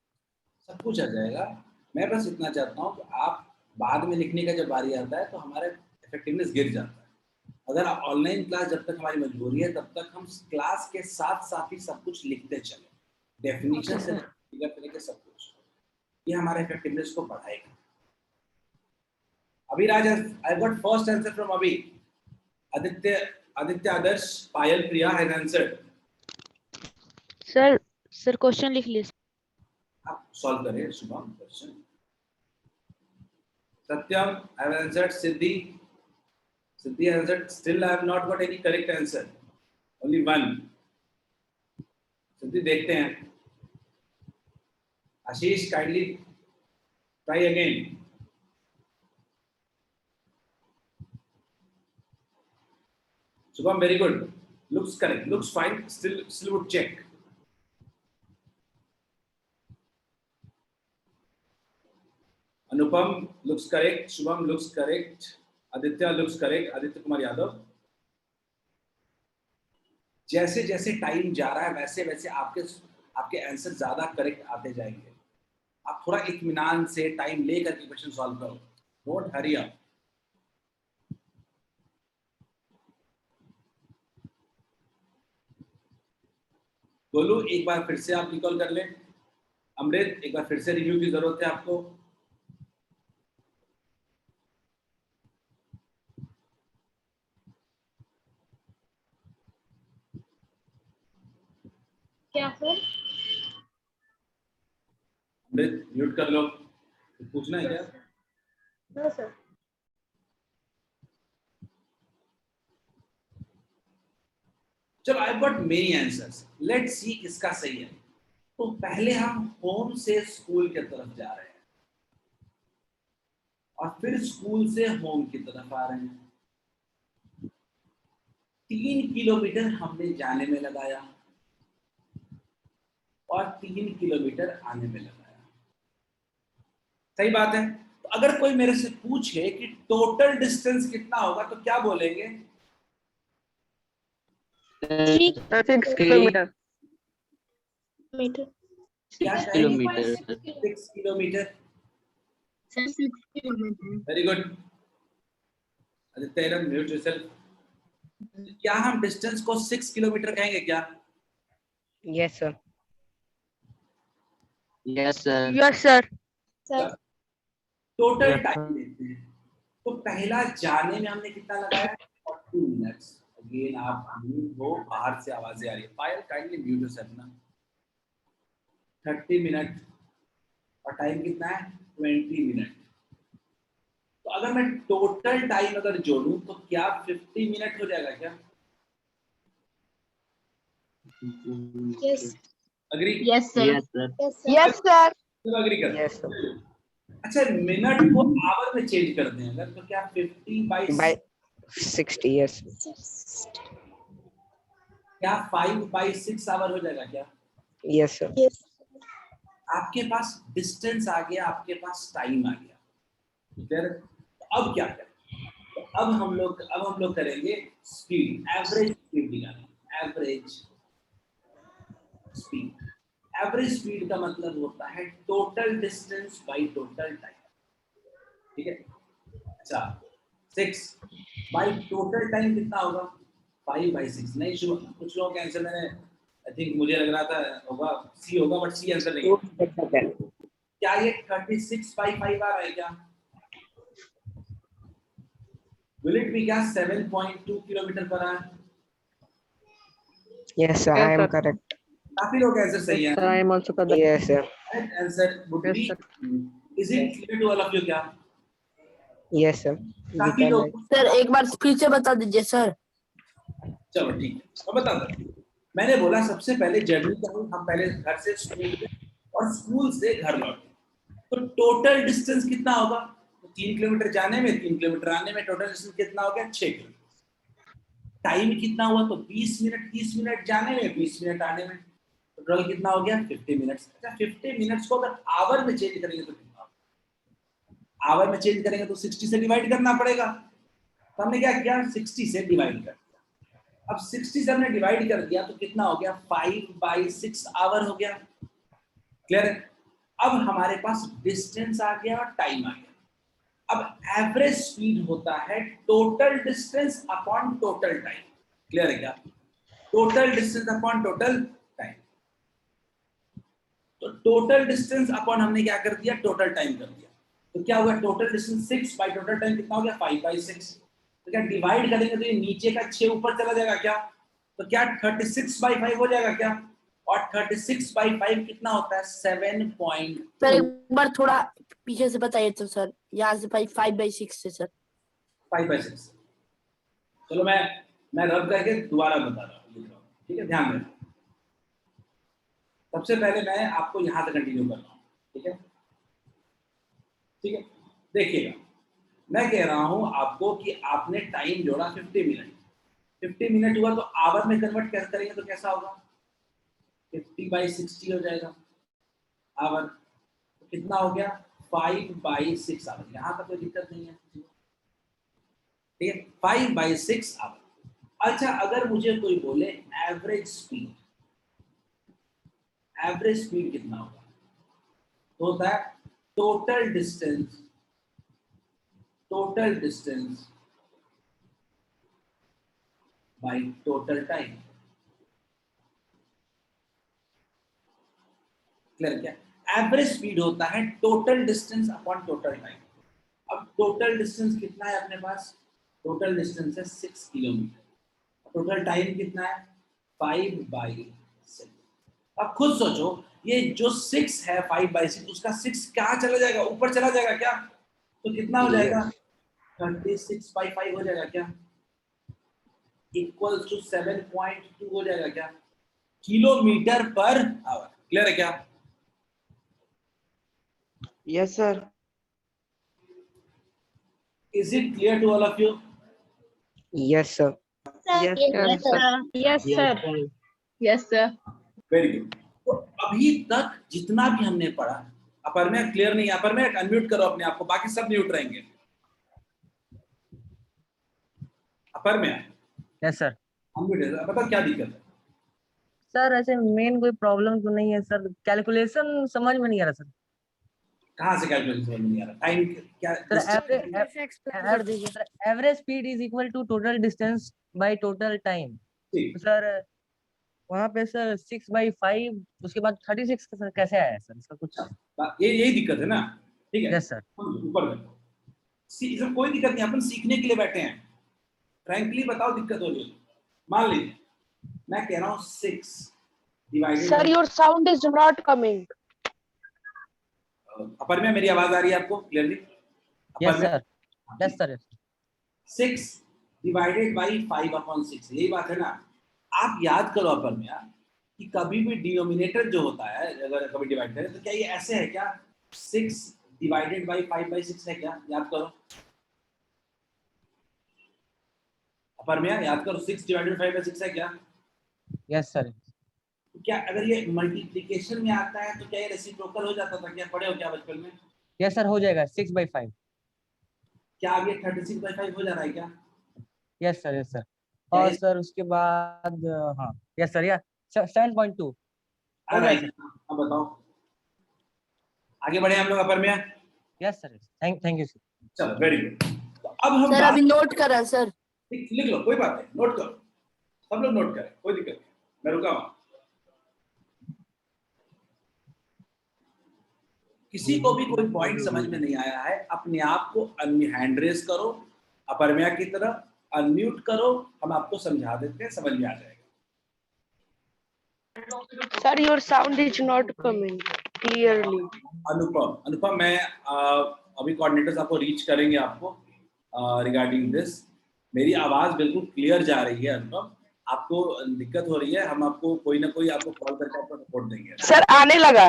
सब कुछ आ जाएगा। मैं बस इतना चाहता हूँ कि आप बाद में लिखने का जब बारी आता है तो हमारा इफेक्टिवनेस गिर जाता है। अगर आप ऑनलाइन क्लास जब तक हमारी मजबूरी है तब तक हम क्लास के साथ साथ ही सब कुछ लिखते चले, डेफिनेशन से लेकर सब कुछ, ये हमारे इफेक्टिवनेस को बढ़ाएगा। Abhi Raj, I got first answer from Abhi, Aditya Adarsh, Payal Priya has answered. Sir question लिख लीजिए। आप सॉल्व करें Shubham question. Satyam, I have answered. Siddhi answered. Still, I have not got any correct answer. Only one. Siddhi, देखते हैं। आशीष, kindly try again. Shubham, very good. Looks correct. Looks fine. Still would check. Anupam looks correct. Shubham looks correct. Aditya looks correct. Aditya Kumar Yadav. जैसे जैसे टाइम जा रहा है वैसे वैसे आपके आंसर ज्यादा करेक्ट आते जाएंगे। आप थोड़ा इत्मीनान से टाइम लेकर के क्वेश्चन सॉल्व करो, डोंट हरी अप। गोलू, एक बार फिर से आप रिकॉल कर लें। अमृत, एक बार फिर से रिव्यू की जरूरत है आपको। क्या सर? अमृत, म्यूट कर लो। पूछना है क्या? No sir. चलो, I got many answers, let's see किसका सही है। तो पहले हम होम से स्कूल की तरफ जा रहे हैं और फिर स्कूल से होम की तरफ आ रहे हैं। 3 किलोमीटर हमने जाने में लगाया और 3 किलोमीटर आने में लगाया। सही बात है। तो अगर कोई मेरे से पूछे कि टोटल डिस्टेंस कितना होगा तो क्या बोलेंगे? 6 किलोमीटर। क्या 6 kilometre. 6 kilometre. 6 kilometre. Very good Aditya, mute yourself. क्या हम डिस्टेंस को 6 किलोमीटर कहेंगे क्या? Yes sir. Yes, sir. Yes sir. Total Yes, time लेते हैं तो पहला जाने में हमने कितना लगाया? 40 मिनट्स। अगेन आप वो बाहर से आवाजें आ रही है। फाइल काइंडली म्यूट योरसेल्फ ना। 30 मिनट और टाइम कितना है? 20 मिनट। तो अगर मैं टोटल टाइम अगर जोड़ूं तो क्या 50 मिनट हो जाएगा क्या? Yes. Agree? Yes sir. yes, sir. Yes sir. Agree कर? Yes sir. अच्छा, मिनट को आवर में चेंज कर दें अगर तो क्या 50 बाई बाय 60। यस। क्या 5 बाई 6 आवर हो जाएगा क्या? Yes sir. आपके पास डिस्टेंस आ गया, आपके पास टाइम आ गया। फिर अब क्या करें? तो अब हम लोग करेंगे स्पीड, एवरेज स्पीड निकालेंगे। Average speed. एवरेज स्पीड का मतलब होता है total distance by total time. ठीक है? अच्छा, 6 बाई टोटल टाइम कितना होगा? 5 बाई 6। नहीं, कुछ लोगों का आंसर मैंने आई थिंक मुझे लग रहा था होगा सी होगा, बट सी आंसर नहीं है। क्या ये 36 बाई 5 आ रहा है क्या? विल इट बी क्या 7.2 kilometre per hour? Yes sir, I am correct. काफी लोग आंसर सही है। I am also correct. Yes sir. Answer would be, is it clear to all of you क्या? Yes sir. काफी लोग सर एक बार फिर से बता दीजिए सर। चलो ठीक है, अब बता दो। मैंने बोला सबसे पहले जर्नी करूं, हम पहले घर से स्कूल गए और स्कूल से घर लौटे तो टोटल डिस्टेंस कितना होगा? तो 3 किलोमीटर जाने में, 3 किलोमीटर आने में, टोटल डिस्टेंस कितना हो गया? 6 किलोमीटर। टाइम कितना हुआ? तो 20 मिनट, 30 मिनट जाने में, 20 मिनट आने में, टोटल कितना हो गया? 50 मिनट्स। अच्छा, 50 मिनट्स को अगर आवर में चेंज करेंगे तो कितना होगा? आवर में चेंज करेंगे तो 60 से डिवाइड करना पड़ेगा। तो हमने क्या किया? 60 से डिवाइड कर। अब 60 से हमने डिवाइड कर दिया तो कितना हो गया? 5 बाई 6 आवर हो गया। क्लियर है? अब हमारे पास डिस्टेंस आ गया और टाइम आ गया। अब एवरेज स्पीड होता है total distance upon total time. Clear है क्या? Total distance upon total time. तो टोटल डिस्टेंस अपॉन हमने क्या कर दिया? टोटल टाइम कर दिया। तो क्या हुआ? Total distance 6 by total time कितना हो गया? 5 बाई 6। तो क्या डिवाइड करेंगे तो ये नीचे का 6 ऊपर चला जाएगा क्या? तो क्या 36 बाई 5 हो जाएगा क्या? और 36 बाई 5 कितना होता है? 7.2। सर एक बार थोड़ा पीछे से बताइए तो सर, यहाँ से 5 बाई 6 से सर। 5 बाई 6। चलो मैं रब करके दोबारा बता रहा हूँ, लिख रहा हूँ। ठीक है, ध्यान देना। सबसे पहले मैं आपको यहाँ से कंटिन्यू कर रहा हूँ। ठीक है? ठीक है, देखिएगा, मैं कह रहा हूं आपको कि आपने टाइम जोड़ा 50 मिनट। 50 मिनट हुआ तो आवर में कन्वर्ट कैसे करेंगे तो कैसा होगा? 50 बाई 60 हो जाएगा आवर। तो कितना हो गया? 5 बाई 6 आवर। यहाँ का कोई दिक्कत नहीं है। ठीक है, 5 बाई 6 आवर। अच्छा, अगर मुझे कोई बोले एवरेज स्पीड, एवरेज स्पीड कितना होगा? तो होता है total distance by total time. Clear क्या? एवरेज स्पीड होता है total distance upon total time. अब टोटल डिस्टेंस कितना है अपने पास? टोटल डिस्टेंस है 6 किलोमीटर। टोटल टाइम कितना है? 5 बाई 6। अब खुद सोचो, ये जो 6 है 5 बाई 6, उसका 6 कहाँ चला जाएगा? ऊपर चला जाएगा क्या? तो कितना हो जाएगा? 36 बाई 5 हो जाएगा क्या? इक्वल्स टू 7.2 हो जाएगा क्या? Kilometre per our. क्लियर है क्या? Yes sir. Is it clear to all of you? Yes sir. Yes sir. Yes sir. Yes sir. Very good. तो अभी तक जितना भी हमने पढ़ा, अपर में क्लियर नहीं है, अपर में अनम्यूट करो अपने आप को, बाकी सब म्यूट रहेंगे। अपर में यस सर। अनम्यूट है, बताओ क्या दिक्कत है? सर ऐसे मेन कोई प्रॉब्लम तो नहीं है सर, कैलकुलेशन समझ में नहीं आ रहा सर। कहाँ से कैलकुलेशन समझ में नहीं आ रहा? टाइम क्या? Sir average speed is equal to total distance by total time. तो सर वहाँ पे सर 6/5 उसके बाद 36 सर कैसे आया सर, इसका कुछ यही दिक्कत है ना? ठीक है यस सर। ऊपर इसमें कोई दिक्कत नहीं, अपन सीखने के लिए बैठे हैं। फ्रैंकली बताओ दिक्कत हो रही है? मान लीजिए मैं कह रहा हूँ 6 divided. Sir, your sound is not coming. अपर में मेरी आवाज आ रही है आपको clearly? Yes sir. Yes sir. 6 divided by 5/6, यही बात है ना? आप याद करो अपर में यार कि कभी भी डिनोमिनेटर जो होता है अगर कभी डिवाइड करें तो क्या ये ऐसे है क्या? 6 डिवाइडेड बाई 5/6 है क्या? याद करो अपर में याद करो, 6 डिवाइडेड 5/6 है क्या? Yes sir. क्या अगर ये मल्टीप्लिकेशन में आता है तो क्या ये रेसिप्रोकल हो जाता था? क्या पढ़े हो क्या बचपन में? यस सर हो जाएगा 6/5। क्या अब ये 36/5 हो जा रहा है क्या? Yes sir. Yes sir. और सर उसके बाद हाँ यस सर, या 7.2। अब बताओ आगे बढ़े हम लोग अपर में? Yes sir. Thank you sir. चलो वेरी गुड। तो अब हम सर अभी नोट कर रहा है सर। लिख लो, कोई बात नहीं, नोट करो, सब लोग नोट करें, कोई दिक्कत नहीं, मैं रुका हूं। किसी को भी कोई पॉइंट समझ में नहीं आया है, अपने आप को हैंड रेस करो अपरम्या की तरह, अनम्यूट करो, हम आपको समझा देते हैं, समझ में आ जाएगा। Sir, your sound is not coming clearly. अनुपम मैं अभी कोऑर्डिनेटर्स आपको रीच करेंगे आपको रिगार्डिंग दिस। मेरी आवाज बिल्कुल क्लियर जा रही है अनुपम, आपको दिक्कत हो रही है, हम आपको कोई ना कोई आपको कॉल करके आपको सपोर्ट देंगे। Sir, आने लगा।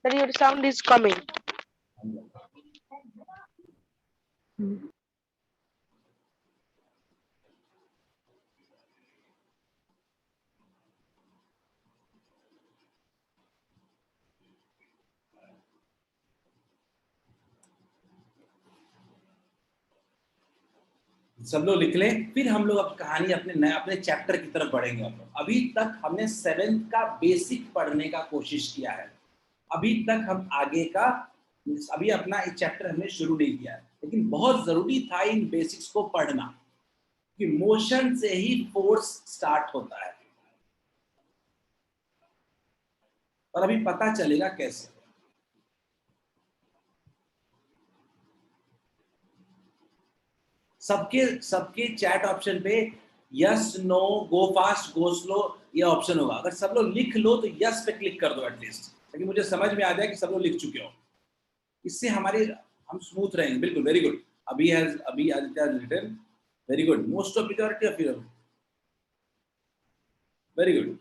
Sir, your sound is coming. सब लोग लिख लें, फिर हम लोग अब कहानी अपने चैप्टर की तरफ बढ़ेंगे। अभी तक हमने 7th का बेसिक पढ़ने का कोशिश किया है, अभी तक हम आगे का अभी अपना एक चैप्टर हमने शुरू नहीं किया है, लेकिन बहुत जरूरी था इन बेसिक्स को पढ़ना कि मोशन से ही फोर्स स्टार्ट होता है और अभी पता चलेगा कैसे। सबके चैट ऑप्शन पे yes no go fast go slow ये ऑप्शन होगा, अगर सब लोग लिख लो तो यस पे क्लिक कर दो एटलीस्ट, ताकि मुझे समझ में आ जाए कि सब लोग लिख चुके हो, इससे हम स्मूथ रहेंगे। बिल्कुल वेरी गुड। अभी Aditya has written very good, most of majority of you very good.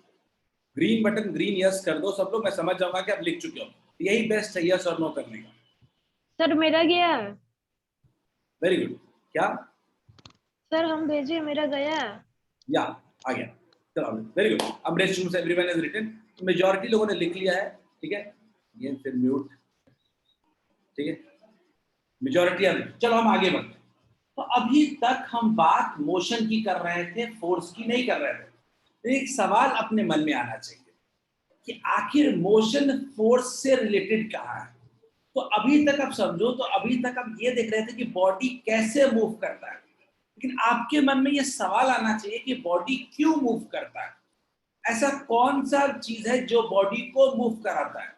Green button green yes कर दो सब लोग, मैं समझ जाऊंगा कि आप लिख चुके हो, यही बेस्ट है यस और नो करने का। सर मेरा गया। Very good. क्या सर हम भेजे, मेरा गया या आ गया, चलो वेरी गुड। अब रेस्ट रूम से एवरीवन हैज रिटन, मेजॉरिटी लोगों ने लिख लिया है, ठीक है, ये फिर म्यूट, ठीक है, मेजॉरिटी। चलो हम आगे बढ़ते हैं। तो अभी तक हम बात मोशन की कर रहे थे, फोर्स की नहीं कर रहे थे। तो एक सवाल अपने मन में आना चाहिए कि आखिर मोशन फोर्स से रिलेटेड कहाँ है। तो अभी तक आप समझो, तो अभी तक आप ये देख रहे थे कि बॉडी कैसे मूव करता है, लेकिन आपके मन में ये सवाल आना चाहिए कि बॉडी क्यों मूव करता है, ऐसा कौन सा चीज है जो बॉडी को मूव कराता है।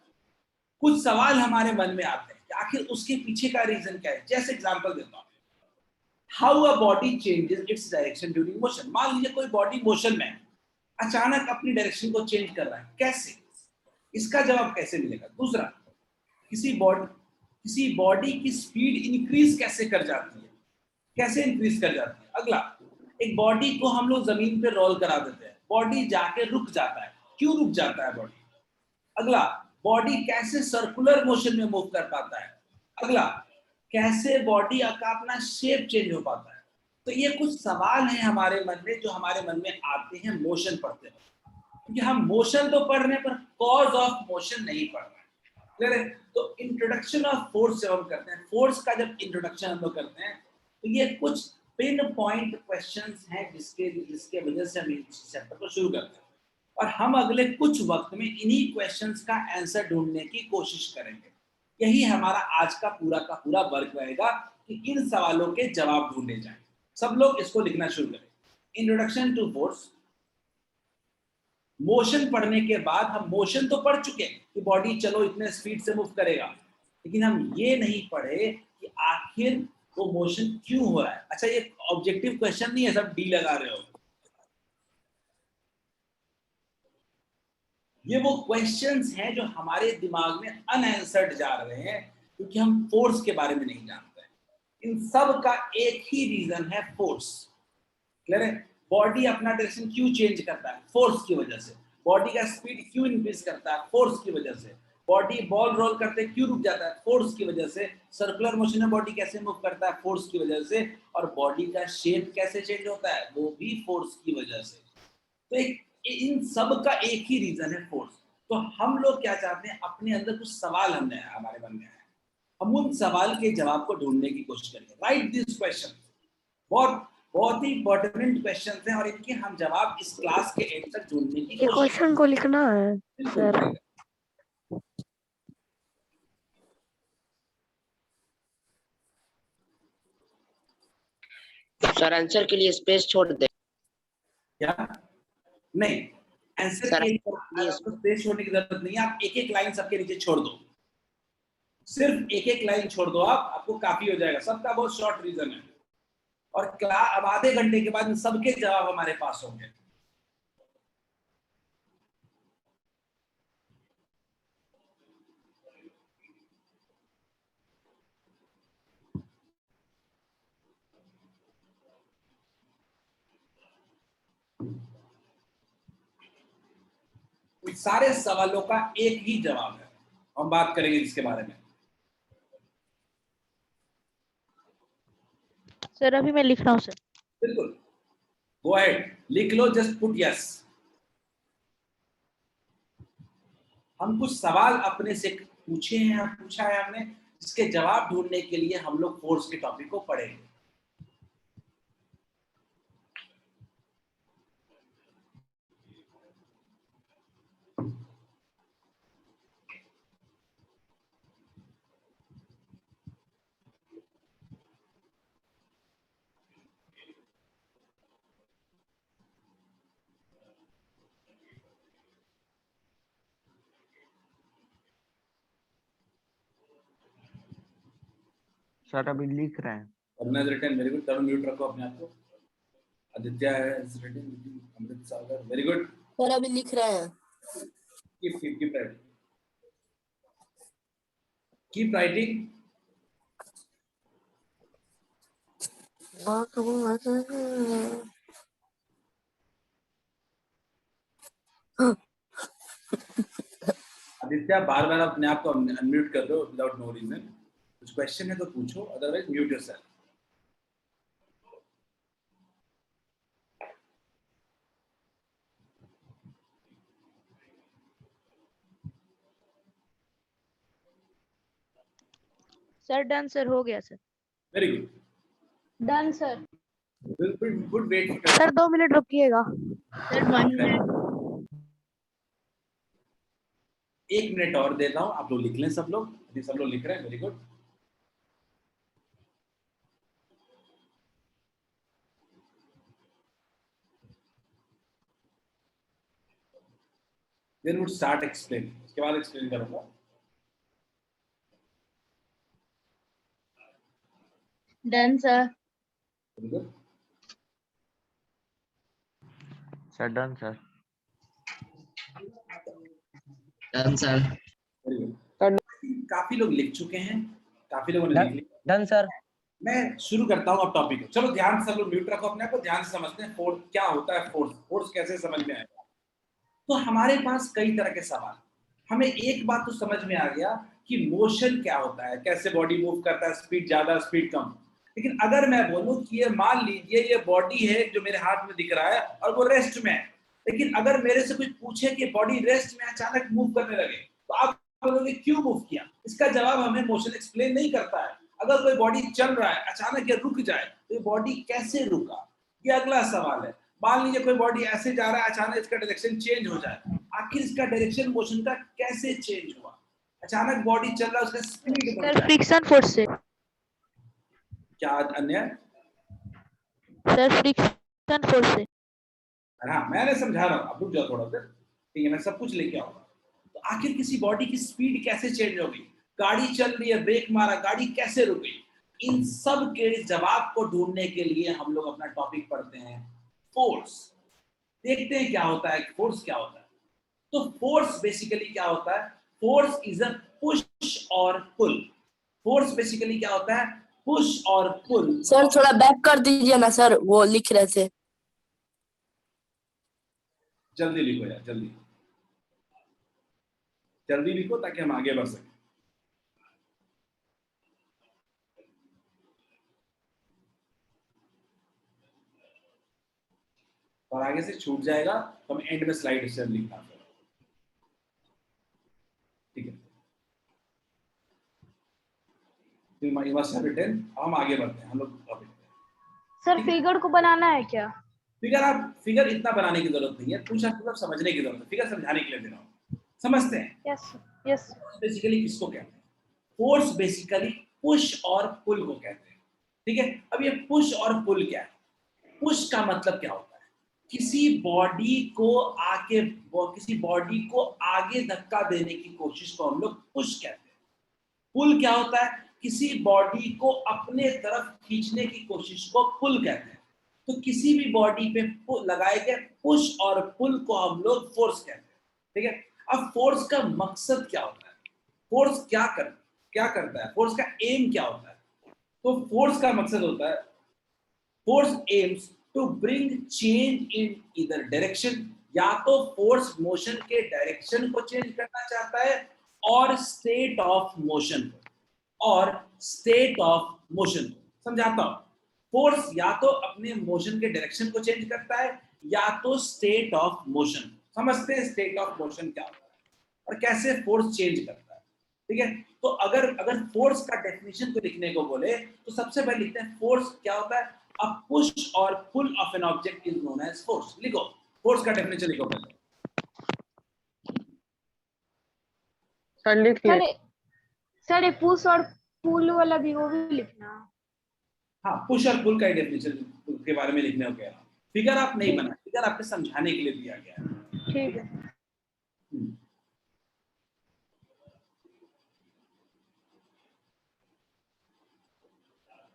कुछ सवाल हमारे मन में आते हैं कि आखिर उसके पीछे का रीजन क्या है। जैसे एग्जांपल देता हूं, how a body changes its direction during motion. मान लीजिए कोई बॉडी मोशन में अचानक अपनी डायरेक्शन को चेंज कर रहा है, कैसे, इसका जवाब कैसे मिलेगा। दूसरा, किसी बॉडी की स्पीड इंक्रीज कैसे कर जाती है, कैसे इंक्रीज कर जाती है। अगला, एक बॉडी को हम लोग जमीन पे रोल करा देते हैं, बॉडी जाके रुक जाता है, क्यों रुक जाता है बॉडी। अगला, बॉडी कैसे सर्कुलर मोशन में मूव कर पाता है। अगला, कैसे बॉडी का अपना शेप चेंज हो पाता है। तो ये कुछ सवाल हैं हमारे मन में, जो हमारे मन में आते हैं मोशन पढ़ते हैं, क्योंकि हम मोशन तो पढ़ रहे हैं पर कॉज ऑफ मोशन नहीं पढ़ रहे। क्लियर है? तो इंट्रोडक्शन ऑफ फोर्स जब हम करते हैं, फोर्स का जब इंट्रोडक्शन हम लोग करते हैं, तो ये कुछ पिन पॉइंट क्वेश्चंस हैं जिसके वजह से हम इस चैप्टर को शुरू करते हैं, और हम अगले कुछ वक्त में इन्हीं क्वेश्चंस का आंसर ढूंढने की कोशिश करेंगे। यही हमारा आज का पूरा वर्क रहेगा कि इन सवालों के जवाब ढूंढे जाएं। सब लोग इसको लिखना शुरू करें। Introduction to force. मोशन पढ़ने के बाद हम मोशन तो पढ़ चुके हैं कि बॉडी चलो इतने स्पीड से मूव करेगा, लेकिन हम ये नहीं पढ़े कि आखिर वो मोशन क्यों हो रहा है। अच्छा, ये ऑब्जेक्टिव क्वेश्चन नहीं है, सब डी लगा रहे हो। ये वो क्वेश्चंस हैं जो हमारे दिमाग में अनआंसर्ड जा रहे हैं क्योंकि हम फोर्स के बारे में नहीं जानते हैं। इन सब का एक ही रीजन है, फोर्स। क्लियर है? बॉडी अपना डायरेक्शन क्यों चेंज करता है? फोर्स की वजह से। बॉडी का स्पीड क्यों इंक्रीज करता है? फोर्स की वजह से। बॉडी बॉल रोल करते क्यों रुक जाता है? फोर्स की वजह से। सर्कुलर मोशन में बॉडी कैसे मूव करता है? फोर्स की वजह से। और बॉडी का शेप कैसे चेंज होता है? वो भी फोर्स की वजह से। तो इन सब का एक ही रीजन है, फोर्स। तो हम लोग क्या चाहते हैं, अपने अंदर कुछ सवाल हमारे मन में आए, हम उन सवाल के जवाब को ढूंढने की कोशिश करेंगे। Right this question. बहुत ही इंपॉर्टेंट क्वेश्चन हैं और इनके हम जवाब इस क्लास के एंड तक ढूंढने की कोशिश क्वेश्चन को लिखना है सर। सर आंसर के लिए स्पेस छोड़ दे। क्या? नहीं, आंसर के लिए स्पेस छोड़ने की जरूरत नहीं है। आप एक एक लाइन सबके नीचे छोड़ दो, सिर्फ एक एक लाइन छोड़ दो, आपको काफी हो जाएगा। सबका बहुत शॉर्ट रीजन है और अब आधे घंटे के बाद इन सबके जवाब हमारे पास होंगे। सारे सवालों का एक ही जवाब है, हम बात करेंगे इसके बारे में। सर अभी मैं लिख रहा हूँ सर। बिल्कुल, गो अहेड, लिख लो, जस्ट पुट यस। हम कुछ सवाल अपने से पूछा है हमने, जिसके जवाब ढूंढने के लिए हम लोग फोर्स के टॉपिक को पढ़ेंगे। सर अभी लिख रहे हैं। Arun is written, very good. Tarun mute रखो अपने आप को। Aditya is written, Amrit Sagar, very good. Sir अभी लिख रहे हैं। Keep writing. आदित्य बार बार अपने आप को अनम्यूट कर दो विदाउट नो रीजन। कुछ क्वेश्चन है तो पूछो, otherwise mute yourself. Sir done sir, हो गया sir. Very good, done sir. Good wait sir 2 minute रुकिएगा। Sir 1 minute. 1 मिनट और देता हूं, आप लोग लिख लें। सब लोग अभी सब लोग लिख रहे हैं, very good. Then would start explain, उसके बाद एक्सप्लेन करूंगा। Done sir. Sir done sir. Done sir. काफी लोग लिख चुके हैं, काफी लोगों ने लिख लिया। Done sir. मैं शुरू करता हूं अब टॉपिक को। चलो ध्यान से सब लोग म्यूट रखो अपने आप को, ध्यान से समझते हैं फोर्स क्या होता है, फोर्स कैसे समझ में आएगा। तो हमारे पास कई तरह के सवाल। हमें एक बात तो समझ में आ गया कि मोशन क्या होता है, कैसे बॉडी मूव करता है, स्पीड ज्यादा स्पीड कम। लेकिन अगर मैं बोलूं कि ये मान लीजिए ये बॉडी है जो मेरे हाथ में दिख रहा है और वो रेस्ट में है, लेकिन अगर मेरे से कुछ पूछे कि बॉडी रेस्ट में अचानक मूव करने लगे, तो आप बोलोगे क्यों मूव किया, इसका जवाब हमें मोशन एक्सप्लेन नहीं करता है। अगर कोई बॉडी चल रहा है अचानक ये रुक जाए तो ये बॉडी कैसे रुका, ये अगला सवाल है। मान लीजिए कोई बॉडी ऐसे जा रहा है, अचानक इसका डायरेक्शन चेंज हो जाए, आखिर इसका डायरेक्शन मोशन का कैसे चेंज हुआ? अचानक बॉडी चल रहा है, उसका स्पीड बढ़ जाए। फ्रिक्शन फोर्स से। क्या अन्य? सर फ्रिक्शन फोर्स से। हाँ मैंने समझा रहा हूँ, अब रुक जाओ थोड़ा देर, ठीक है मैं सब कुछ लेके आऊंगा। तो आखिर किसी बॉडी की स्पीड कैसे चेंज हो गई, गाड़ी चल रही है ब्रेक मारा, गाड़ी कैसे रुक गई, इन सब के जवाब को ढूंढने के लिए हम लोग अपना टॉपिक पढ़ते हैं फोर्स। देखते हैं क्या होता है, फोर्स क्या होता है। तो फोर्स बेसिकली क्या होता है? फोर्स इज अ पुश और पुल। फोर्स बेसिकली क्या होता है? पुश और पुल। सर थोड़ा बैक कर दीजिए ना सर, वो लिख रहे थे। जल्दी लिखो यार, जल्दी जल्दी लिखो ताकि हम आगे बढ़ सकें। और आगे से छूट जाएगा तो हम एंड में स्लाइड से लिखना है, ठीक है? हम आगे बढ़ते हैं, हम लोग टॉपिक। सर फिगर को बनाना है क्या? फिगर इतना बनाने की जरूरत नहीं है, कुछ मतलब समझने की जरूरत है। फिगर समझाने के लिए दे रहा हूं, समझते हैं। Yes yes. बेसिकली किसको कहते हैं? फोर्स बेसिकली पुश और पुल को कहते हैं, ठीक है? अब ये पुश और पुल क्या है? पुश का मतलब क्या होता है? किसी बॉडी को आगे धक्का देने की कोशिश को हम लोग पुश कहते हैं। पुल क्या होता है? किसी बॉडी को अपने तरफ खींचने की कोशिश को पुल कहते हैं। तो किसी भी बॉडी पे लगाए गए पुश और पुल को हम लोग फोर्स कहते हैं, ठीक है? अब फोर्स का मकसद क्या होता है? फोर्स क्या करता है? फोर्स का एम क्या होता है? तो फोर्स का मकसद होता है, force aims to bring change in either direction. या तो फोर्स मोशन के डायरेक्शन को चेंज करना चाहता है और स्टेट ऑफ मोशन को। समझाता हूं, फोर्स या तो अपने मोशन के डायरेक्शन को चेंज करता है या तो स्टेट ऑफ मोशन। समझते हैं स्टेट ऑफ मोशन क्या होता है और कैसे फोर्स चेंज करता है, ठीक है? तो अगर फोर्स का डेफिनेशन को लिखने को बोले तो सबसे पहले लिखते हैं फोर्स क्या होता है? A push or pull of an object is known as force. लिखो फोर्स का डेफिनेशन लिखो पहले। सर लिख ले। सर पुश और पुल वाला भी वो भी लिखना। हाँ पुश और पुल का डेफिनेशन के बारे में लिखने को कह रहा हूँ। फिगर आप नहीं बना, फिगर आपको समझाने के लिए दिया गया है, ठीक है?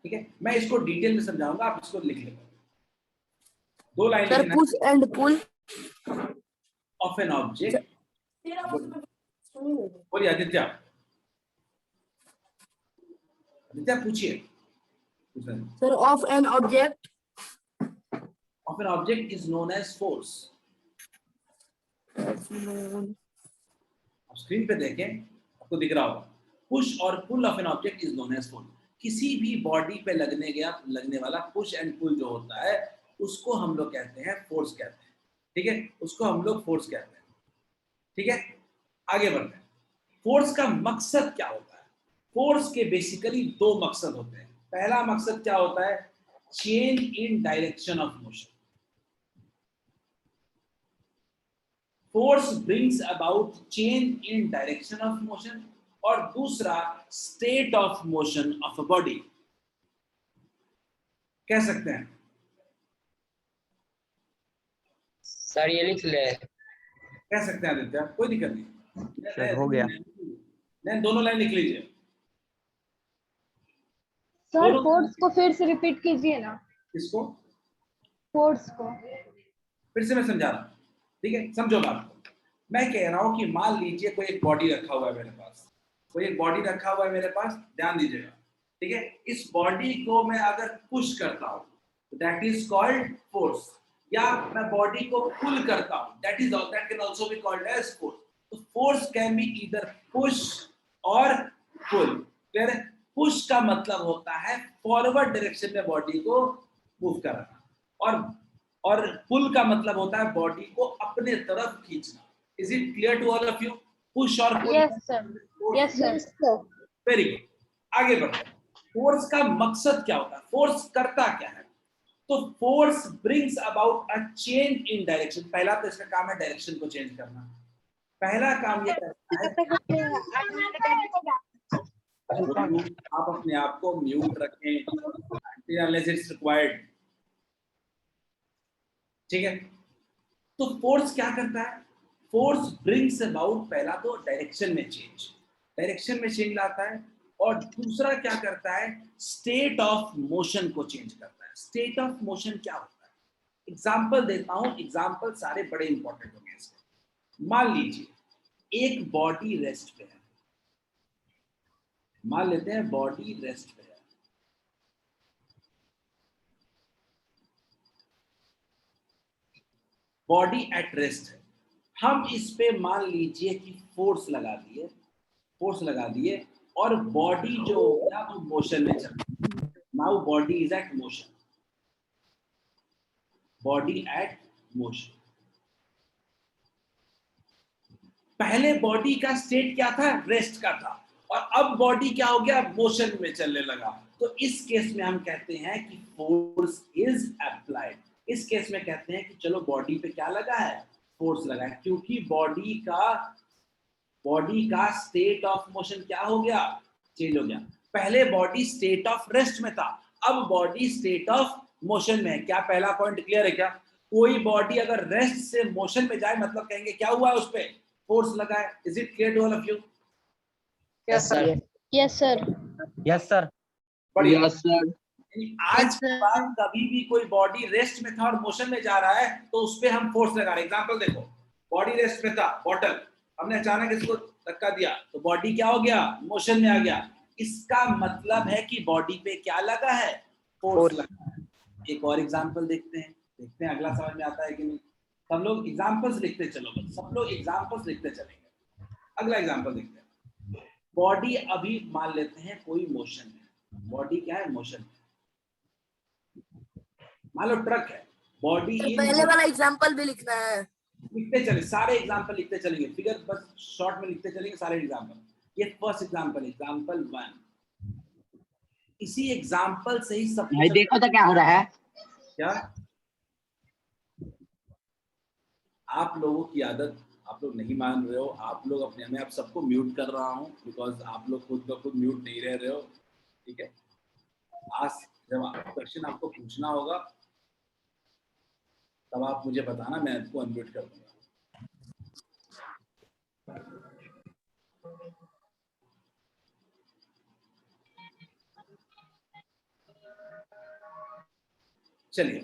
ठीक है? मैं इसको डिटेल में समझाऊंगा, आप इसको लिख लेना। 2 लाइन सर लिखना। Push and pull of an object. बोलिए आदित्य पूछिए। Sir of an object is known as force. Screen पे देखें, आपको दिख रहा होगा। पुश और pull of an object is known as force. किसी भी बॉडी पे लगने वाला पुश एंड पुल जो होता है उसको हम लोग कहते हैं फोर्स कहते हैं, ठीक है? उसको हम लोग फोर्स कहते हैं, ठीक है? आगे बढ़ते हैं। फोर्स का मकसद क्या होता है? फोर्स के बेसिकली 2 मकसद होते हैं। पहला मकसद क्या होता है? Change in direction of motion. Force brings about change in direction of motion. और दूसरा state of motion of a body कह सकते हैं। सर ये लिख ले। कह सकते हैं आदित्य, कोई दिक्कत नहीं। हो गया। दोनों लाइन लिख लीजिए। सर फोर्स को फिर से रिपीट कीजिए ना। किसको? फोर्स को फिर से मैं समझा रहा हूं, ठीक है? समझो बात को। मैं कह रहा हूं कि मान लीजिए कोई एक बॉडी रखा हुआ है मेरे पास, ध्यान दीजिएगा, ठीक है? इस बॉडी को मैं अगर पुश करता हूं तो दैट इज कॉल्ड फोर्स, या मैं बॉडी को पुल करता हूं that can also be called as force. तो force can be either push और पुल। क्लियर है? पुश का मतलब होता है फॉरवर्ड डायरेक्शन में बॉडी को मूव करना, और पुल का मतलब होता है बॉडी को अपने तरफ खींचना। Is it clear to all of you? Push और pull. Yes, sir. Yes, sir. Very good, आगे बढ़ते हैं। फोर्स का मकसद क्या होता है, फोर्स करता क्या है? तो force brings about a change in direction. पहला तो इसका काम है डायरेक्शन को चेंज करना। पहला काम ये करता है, आप अपने आप को म्यूट रखें unless it's required, ठीक है। तो फोर्स क्या करता है? फोर्स ब्रिंग्स अबाउट, पहला तो डायरेक्शन में चेंज, डायरेक्शन में चेंज लाता है, और दूसरा क्या करता है, स्टेट ऑफ मोशन को चेंज करता है। स्टेट ऑफ मोशन क्या होता है? एग्जांपल देता हूं, एग्जांपल सारे बड़े इंपॉर्टेंट होंगे इसके। मान लीजिए एक बॉडी रेस्ट पे है, मान लेते हैं बॉडी रेस्ट पे है, बॉडी एट रेस्ट है। हम इस पे मान लीजिए कि फोर्स लगा दिए, फोर्स लगा दिए, और बॉडी जो हो गया वो मोशन में चल रही है। Now body is at motion, body at motion. पहले बॉडी का स्टेट क्या था? रेस्ट का था, और अब बॉडी क्या हो गया? मोशन में चलने लगा। तो इस केस में हम कहते हैं कि फोर्स इज अप्लाइड। इस केस में कहते हैं कि चलो बॉडी पे क्या लगा है? फोर्स लगा है, क्योंकि बॉडी का स्टेट ऑफ मोशन क्या हो गया? चेंज हो गया। पहले बॉडी स्टेट ऑफ रेस्ट में था, अब बॉडी स्टेट ऑफ मोशन में है। क्या पहला पॉइंट क्लियर है? क्या कोई बॉडी अगर रेस्ट से मोशन में जाए मतलब कहेंगे क्या हुआ है? उस पे फोर्स लगा है। Is it clear to all of you? Yes, sir. Yes, sir. Yes sir. बढ़िया सर। आज के बाद कभी भी कोई बॉडी रेस्ट में था और मोशन में जा रहा है तो उस पे हम फोर्स लगा रहे हैं। एग्जांपल देखो, बॉडी रेस्ट में था, बॉटल, हमने अचानक इसको धक्का दिया तो बॉडी क्या हो गया? मोशन में आ गया। इसका मतलब है कि बॉडी पे क्या लगा है? फोर्स लगा है। एक और एग्जांपल देखते हैं अगला समझ में आता है कि नहीं। सब लोग एग्जांपल्स लिखते चलो, सब लोग एग्जांपल्स लिखते चलेंगे। अगला एग्जांपल देखते हैं। बॉडी अभी मान लेते हैं कोई मोशन है, बॉडी क्या है? मोशन। मान लो ट्रक है, बॉडी पहले वाला एग्जांपल भी लिखना है। लिखते चले, सारे एग्जांपल लिखते चलेंगे, फिगर बस शॉर्ट में लिखते चलेंगे सारे एग्जांपल। ये फर्स्ट एग्जांपल, एग्जांपल 1। इसी एग्जांपल से ही सब भाई देखो तो क्या हो रहा है। क्या आप लोगों की आदत, आप लोग नहीं मान रहे हो, आप लोग अपने, मैं आप सबको म्यूट कर रहा हूं बिकॉज आप लोग खुद ब खुद म्यूट नहीं रह रहे हो, ठीक है। आज जब क्वेश्चन आपको पूछना होगा तब आप मुझे बताना, मैं आपको अनम्यूट कर दूंगा। चलिए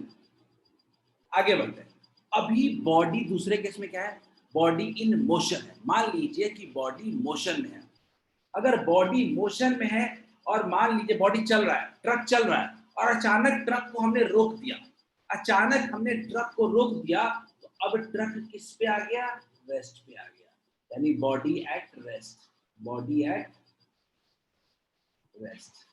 आगे बढ़ते हैं। अभी बॉडी दूसरे केस में क्या है? बॉडी इन मोशन है। मान लीजिए कि बॉडी मोशन में है। अगर बॉडी मोशन में है और मान लीजिए बॉडी चल रहा है, ट्रक चल रहा है, और अचानक ट्रक को हमने रोक दिया, अचानक हमने ट्रक को रोक दिया, तो अब ट्रक किस पे आ गया? रेस्ट पे आ गया, यानी body at rest, body at rest.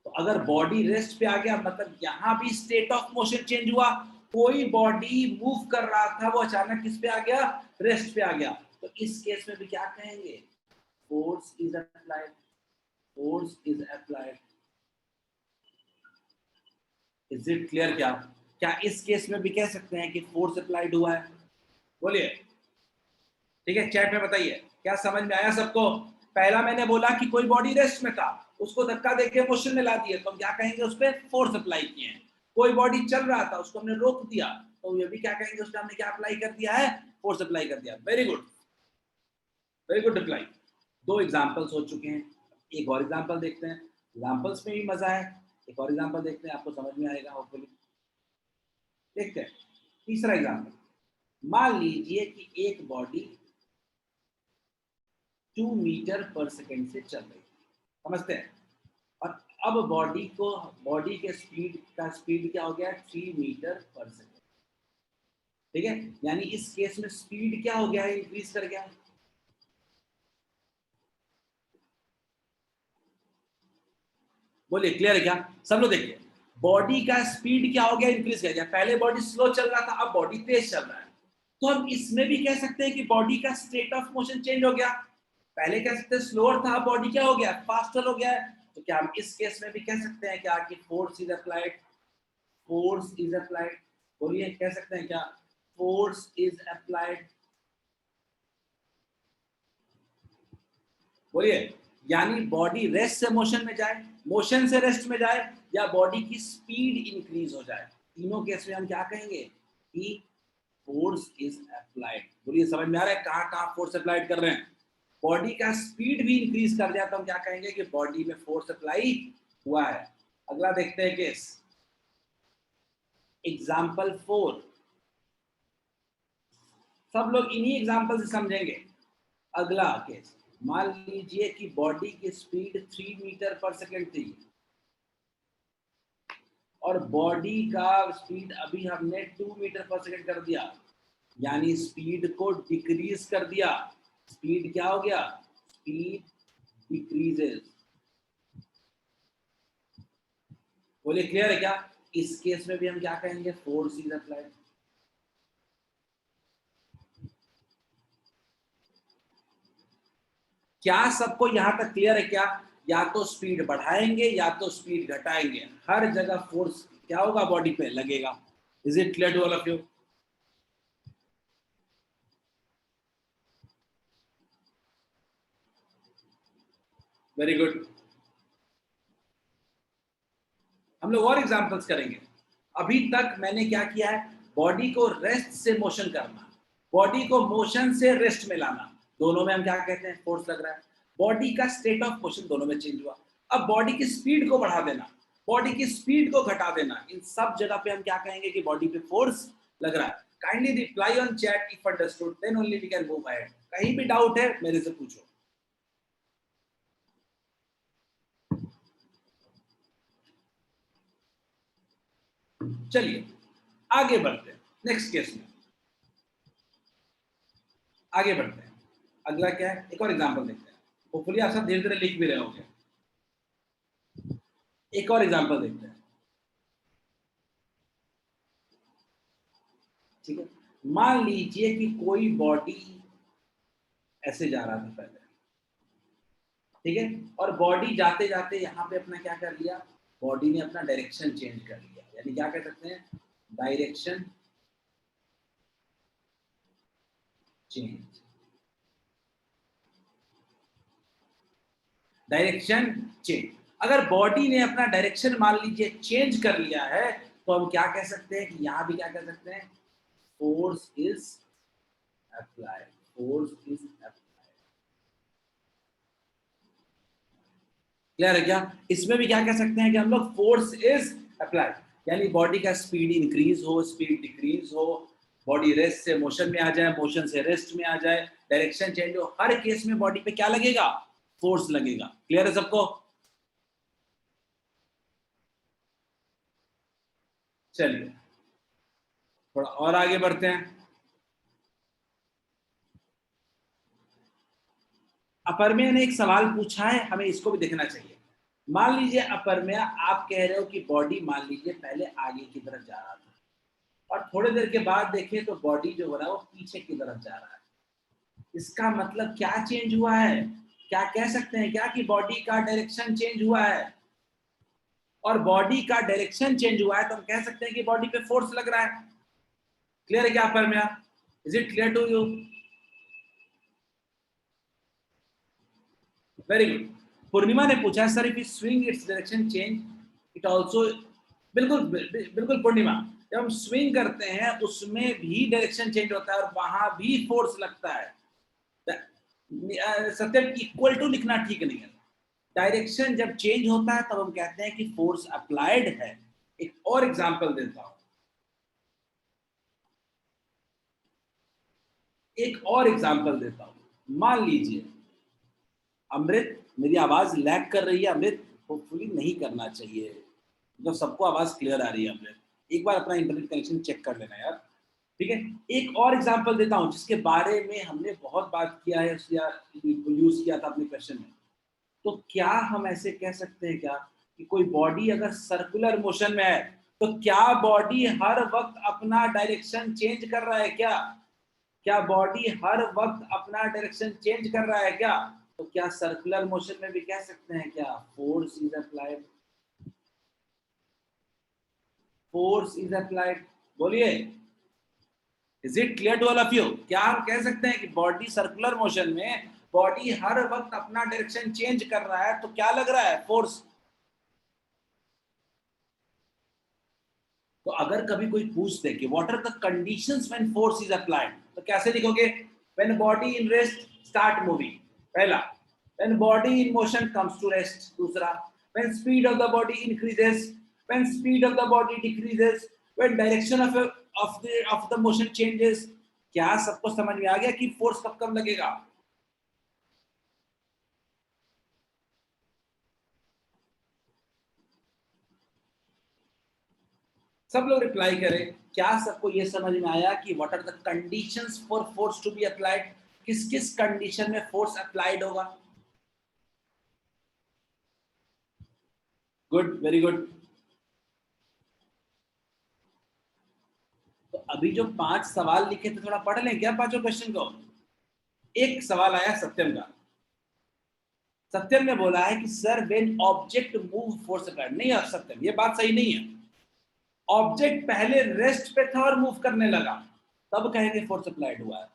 तो अगर बॉडी रेस्ट पे आ गया मतलब यहां भी स्टेट ऑफ मोशन चेंज हुआ। कोई बॉडी मूव कर रहा था, वो अचानक किस पे आ गया? रेस्ट पे आ गया। तो इस केस में भी क्या कहेंगे? Force is applied, force is applied. Is it clear? क्या इस केस में भी कह सकते हैं कि फोर्स अप्लाइड हुआ है? बोलिए, ठीक है, चैट में बताइए क्या समझ में आया सबको। पहला मैंने बोला कि कोई बॉडी रेस्ट में था, उसको धक्का देके मोशन में ला दिए, तो हम क्या कहेंगे? उस पर फोर्स अप्लाई किए हैं। कोई बॉडी चल रहा था, उसको हमने रोक दिया, तो ये भी क्या कहेंगे? उस पर हमने क्या अप्लाई कर दिया है? फोर्स अप्लाई कर दिया। Very good, very good apply. 2 examples हो चुके हैं, एक और एग्जांपल देखते हैं। एग्जांपल्स में भी मजा है, एक और एग्जांपल देखते हैं, आपको समझ में आएगा होपफुली। देखते हैं तीसरा एग्जांपल। मान लीजिए कि एक बॉडी 2 मीटर पर सेकेंड से चल रही है, समझते हैं, और अब बॉडी के स्पीड क्या हो गया? 3 मीटर पर सेकेंड, ठीक है। यानी इस केस में स्पीड क्या हो गया है? इंक्रीज कर गया। बोलिए क्लियर है क्या? सब लोग देखिए, बॉडी का स्पीड क्या हो गया? इंक्रीज कर गया। पहले बॉडी स्लो चल रहा था, अब बॉडी तेज चल रहा है। तो हम इसमें भी कह सकते हैं कि बॉडी का स्टेट ऑफ मोशन चेंज हो गया। पहले कह सकते हैं स्लोअर था, बॉडी क्या हो गया, फास्टर हो गया है। तो क्या हम इस केस में भी कह सकते हैं क्या कि force is applied, force is applied? बोलिए, कह सकते हैं क्या फोर्स इज अप्लाइड? बोलिए, यानी बॉडी रेस्ट से मोशन में जाए, मोशन से रेस्ट में जाए, या बॉडी की स्पीड इंक्रीज हो जाए, तीनों केस में हम क्या कहेंगे कि फोर्स इज अप्लाइड। बोलिए, समझ में आ रहा है कहाँ कहाँ फोर्स अप्लाइड कर रहे हैं? बॉडी का स्पीड भी इंक्रीज कर दिया तो हम क्या कहेंगे कि बॉडी में फोर्स अप्लाई हुआ है। अगला देखते हैं केस, एग्जाम्पल 4। सब लोग इन्हीं एग्जाम्पल से समझेंगे। अगला केस, मान लीजिए कि बॉडी की स्पीड 3 मीटर पर सेकेंड थी और बॉडी का स्पीड अभी हमने 2 मीटर पर सेकेंड कर दिया, यानी स्पीड को डिक्रीज कर दिया। स्पीड क्या हो गया, स्पीड डिक्रीजेस। बोलिए, क्लियर है क्या? इस केस में भी हम क्या कहेंगे, फोर्स इज अप्लाइड। क्या सबको यहां तक क्लियर है क्या? या तो स्पीड बढ़ाएंगे या तो स्पीड घटाएंगे, हर जगह फोर्स क्या होगा, बॉडी पे लगेगा। Is it clear to all of you? Very good. हम लोग और एग्जांपल्स करेंगे। अभी तक मैंने क्या किया है, बॉडी को रेस्ट से मोशन करना, बॉडी को मोशन से रेस्ट में लाना, दोनों में हम क्या कहते हैं, फोर्स लग रहा है। बॉडी का स्टेट ऑफ मोशन दोनों में चेंज हुआ। अब बॉडी की स्पीड को बढ़ा देना, बॉडी की स्पीड को घटा देना, इन सब जगह पे हम क्या कहेंगे कि बॉडी पे फोर्स लग रहा है। Kindly reply on chat if understood, then only we can move ahead. कहीं भी डाउट है मेरे से पूछो। चलिए आगे बढ़ते हैं, नेक्स्ट केस में आगे बढ़ते हैं। अगला क्या है, एक और एग्जांपल देखते हैं। होपफुली आप सब धीरे धीरे लिख भी रहे होंगे। एक और एग्जांपल देखते हैं, ठीक है। मान लीजिए कि कोई बॉडी ऐसे जा रहा था पहले, ठीक है, और बॉडी जाते जाते यहां पे अपना क्या कर लिया, बॉडी ने अपना डायरेक्शन चेंज कर लिया, यानी क्या कह सकते हैं, डायरेक्शन चेंज। डायरेक्शन चेंज, अगर बॉडी ने अपना डायरेक्शन मान लीजिए चेंज कर लिया है तो हम क्या कह सकते हैं कि यहां भी क्या कह सकते हैं, force is applied, force is applied. Clear है क्या? इसमें भी क्या कह सकते हैं कि हम लोग फोर्स इज अप्लाइड, यानी बॉडी का स्पीड इंक्रीज हो, स्पीड डिक्रीज हो, बॉडी रेस्ट से मोशन में आ जाए, मोशन से रेस्ट में आ जाए, डायरेक्शन चेंज हो, हर केस में बॉडी पे क्या लगेगा, फोर्स लगेगा। क्लियर है सबको? चलिए थोड़ा और आगे बढ़ते हैं। अपरमेय ने एक सवाल पूछा है, हमें इसको भी देखना चाहिए। मान लीजिए अपरमेय, आप कह रहे हो कि बॉडी मान लीजिए पहले आगे की तरफ जा रहा था और थोड़ी देर के बाद देखें तो बॉडी जो हो रहा है वो पीछे की तरफ जा रहा है। इसका मतलब क्या चेंज हुआ है? क्या कह सकते हैं क्या कि बॉडी का डायरेक्शन चेंज हुआ है? और बॉडी का डायरेक्शन चेंज हुआ है तो हम कह सकते हैं कि बॉडी पे फोर्स लग रहा है। क्लियर है क्या Aprameya? Is it clear to you? Very good. Purnima ने पूछा sir if swing it's direction change it also, बिल्कुल बिल्कुल पूर्णिमा, जब हम स्विंग करते हैं उसमें भी डायरेक्शन चेंज होता है और वहां भी फोर्स लगता है। सत्यम, इक्वल टू लिखना ठीक नहीं है। डायरेक्शन जब चेंज होता है तब हम कहते हैं कि फोर्स अप्लाइड है। एक और एग्जांपल देता हूं, एक और एग्जांपल देता हूं। मान लीजिए अमृत, मेरी आवाज लैग कर रही है अमृत, होपफुली नहीं करना चाहिए, मतलब सबको आवाज क्लियर आ रही है अमृत। एक बार अपना इंटरनेट कनेक्शन चेक कर लेना यार, ठीक है। एक और एग्जांपल देता हूं जिसके बारे में हमने बहुत बात किया है या यूज किया था अपने क्वेश्चन में। तो क्या हम ऐसे कह सकते हैं क्या कि कोई बॉडी अगर सर्कुलर मोशन में है तो क्या बॉडी हर वक्त अपना डायरेक्शन चेंज कर रहा है क्या? क्या बॉडी हर वक्त अपना डायरेक्शन चेंज कर रहा है क्या? तो क्या सर्कुलर मोशन में भी कह सकते हैं क्या force is applied? Force is applied, बोलिए, is it clear to all of you? क्या हम कह सकते हैं कि बॉडी सर्कुलर मोशन में बॉडी हर वक्त अपना डायरेक्शन चेंज कर रहा है, तो क्या लग रहा है? फोर्स। तो अगर कभी कोई पूछ दे कि what are the conditions when force is applied, तो कैसे लिखोगे? When body in rest start moving, पहला। When body in motion comes to rest, दूसरा। When speed of the body increases, when speed of the body decreases, when direction of the motion changes. क्या सबको समझ में आ गया कि फोर्स कब कब लगेगा? सब लोग रिप्लाई करें। क्या सबको ये समझ में आया कि what are the conditions for force to be applied? किस किस कंडीशन में फोर्स अप्लाइड होगा? Good, very good. तो अभी जो 5 सवाल लिखे थे, थोड़ा पढ़ लें क्या पांचों क्वेश्चन को? एक सवाल आया सत्यम का। सत्यम ने बोला है कि sir when object move force applied. नहीं है सत्यम, ये बात सही नहीं है। ऑब्जेक्ट पहले रेस्ट पे था और मूव करने लगा, तब कहेंगे फोर्स अप्लाइड हुआ है।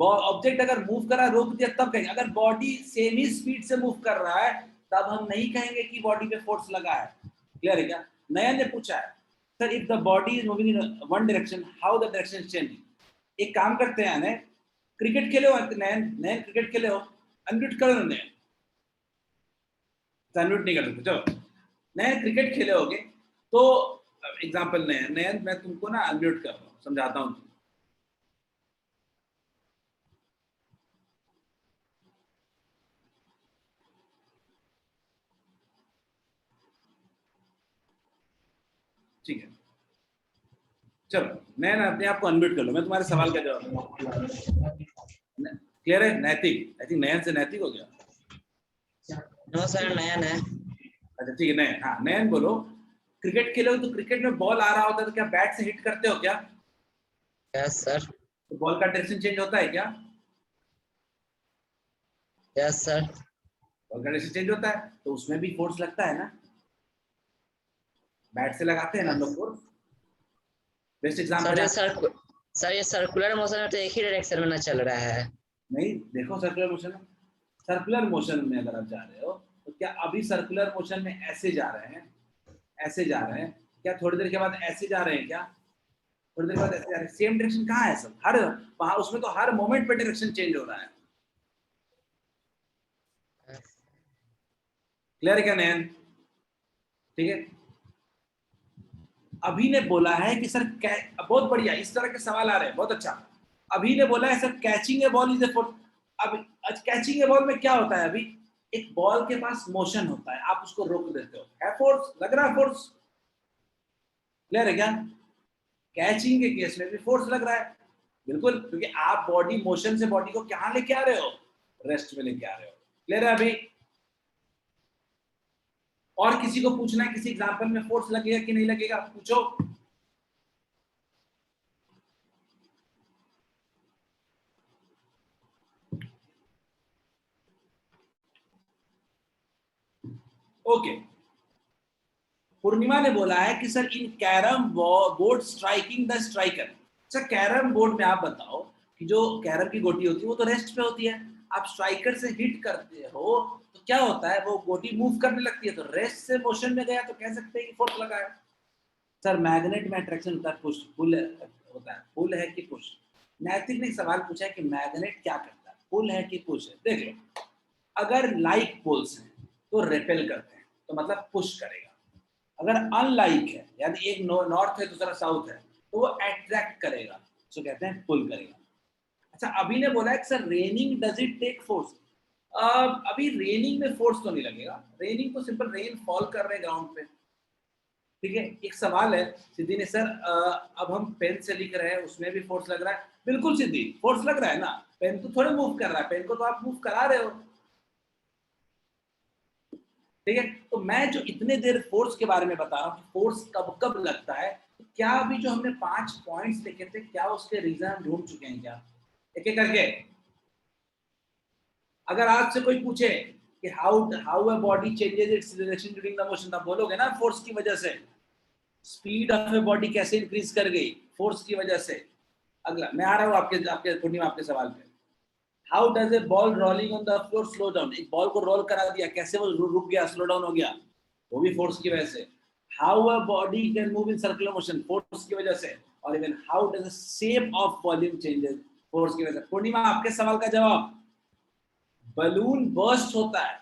ऑब्जेक्ट अगर मूव करा, रोक दिया, तब कहेंगे। अगर बॉडी सेम ही स्पीड से मूव कर रहा है, तब हम नहीं कहेंगे कि बॉडी पे फोर्स लगा है। क्लियर है क्या? नयन ने पूछा है, sir if the body is moving in one direction, how the direction changing? एक काम करते हैं नयन, क्रिकेट खेले हो नयन क्रिकेट खेले हो? अनम्यूट करो नयन, अनम्यूट नहीं कर सकते। चलो नयन क्रिकेट खेले होगे, तो एग्जाम्पल नयन मैं तुमको ना अनम्यूट कर रहा हूँ, समझाता हूँ। ठीक है, चलो नयन अपने आप को अनम्यूट कर लो, मैं तुम्हारे सवाल का जवाब। क्लियर है? नैतिक, आई थिंक नयन से नैतिक हो गया। नो सर, नयन है। अच्छा ठीक है नयन। हाँ नयन बोलो, क्रिकेट खेले हो तो क्रिकेट में बॉल आ रहा होता है तो क्या बैट से हिट करते हो क्या? Yes sir. तो बॉल का डायरेक्शन चेंज होता है क्या? Yes sir. बॉल का डायरेक्शन चेंज होता है, तो उसमें भी फोर्स लगता है ना। बैट से लगाते हैं ना हम लोग फोर्स। बेस्ट एग्जांपल सर ये सर्कुलर मोशन में तो एक ही डायरेक्शन में ना चल रहा है। नहीं, देखो सर्कुलर मोशन में अगर आप जा रहे हो, तो क्या अभी सर्कुलर मोशन में ऐसे जा रहे हैं, ऐसे जा रहे हैं, क्या थोड़ी देर के बाद ऐसे जा रहे हैं? क्या थोड़ी देर बाद ऐसे जा रहे हैं? सेम डायरेक्शन कहाँ है सब? हर वहां उसमें तो हर मोमेंट पे डायरेक्शन चेंज हो रहा है। क्लियर है क्या नयन? ठीक है। अभी ने बोला है कि सर बहुत बढ़िया, इस तरह के सवाल आ रहे हैं, बहुत अच्छा। अभी ने बोला है sir catching A ball is a force. अब कैचिंग ए बॉल में क्या होता है? अभी एक बॉल के पास मोशन होता है, आप उसको रोक देते हो, है फोर्स? लग रहा है फोर्स? क्लियर है क्या? कैचिंग के केस में भी फोर्स लग रहा है, बिल्कुल, क्योंकि आप बॉडी मोशन से बॉडी को कहां लेके आ रहे हो? रेस्ट में लेके आ रहे हो। क्लियर है? अभी और किसी को पूछना है, किसी एग्जांपल में फोर्स लगेगा कि नहीं लगेगा? पूछो। ओके। पूर्णिमा ने बोला है कि sir in carrom board striking the striker. Sir carrom board में आप बताओ कि जो कैरम की गोटी होती है वो तो रेस्ट पे होती है, आप स्ट्राइकर से हिट करते हो तो क्या होता है? वो गोटी मूव करने लगती है, तो रेस्ट से मोशन में गया तो कह सकते हैं कि फोर्स लगा है। सर मैग्नेट में अट्रैक्शन होता है, पुश पुल होता है, पुल है कि पुश? नैतिक ने सवाल पूछा है कि मैग्नेट क्या करता है, पुल है कि पुश है? देख लो, अगर लाइक पोल्स हैं तो रेपेल करते हैं, तो मतलब पुश करेगा। अगर अनलाइक है, यानी एक नॉर्थ है दूसरा साउथ है, तो वो अट्रैक्ट करेगा, तो कहते हैं पुल करेगा। अच्छा, अभी ने बोला है कि sir raining does it take force? अभी रेनिंग में फोर्स तो नहीं लगेगा, रेनिंग तो सिंपल रेन फॉल कर रहे हैं ग्राउंड पे। ठीक है। एक सवाल है सिद्धि ने, सर अब हम पेन से लिख रहे हैं, उसमें भी फोर्स लग रहा है? बिल्कुल सिद्धि, फोर्स लग रहा है ना, पेन तो थोड़े मूव कर रहा है, पेन को तो आप मूव करा रहे हो। ठीक है। तो मैं जो इतने देर फोर्स के बारे में बता रहा हूँ कि फोर्स कब कब लगता है, तो क्या अभी जो हमने 5 पॉइंट्स लिखे थे, क्या उसके रीजन हम ढूंढ चुके हैं क्या? एक एक करके। अगर आपसे कोई पूछे कि how a body changes its direction during the motion, आप बोलोगे ना फोर्स की वजह से। स्पीड ऑफ ए बॉडी कैसे इंक्रीज कर गई? फोर्स की वजह से। अगला मैं आ रहा हूँ आपके पूर्णिमा आपके सवाल पे। How does a ball rolling on the floor slow down? एक बॉल को रोल करा दिया, कैसे वो रुक गया, स्लो डाउन हो गया? वो भी फोर्स की वजह से। How a body can move in circular motion? Force की वजह से। और even how does the shape of volume changes? Force की वजह से। पूर्णिमा आपके सवाल का जवाब, बलून बर्स्ट होता है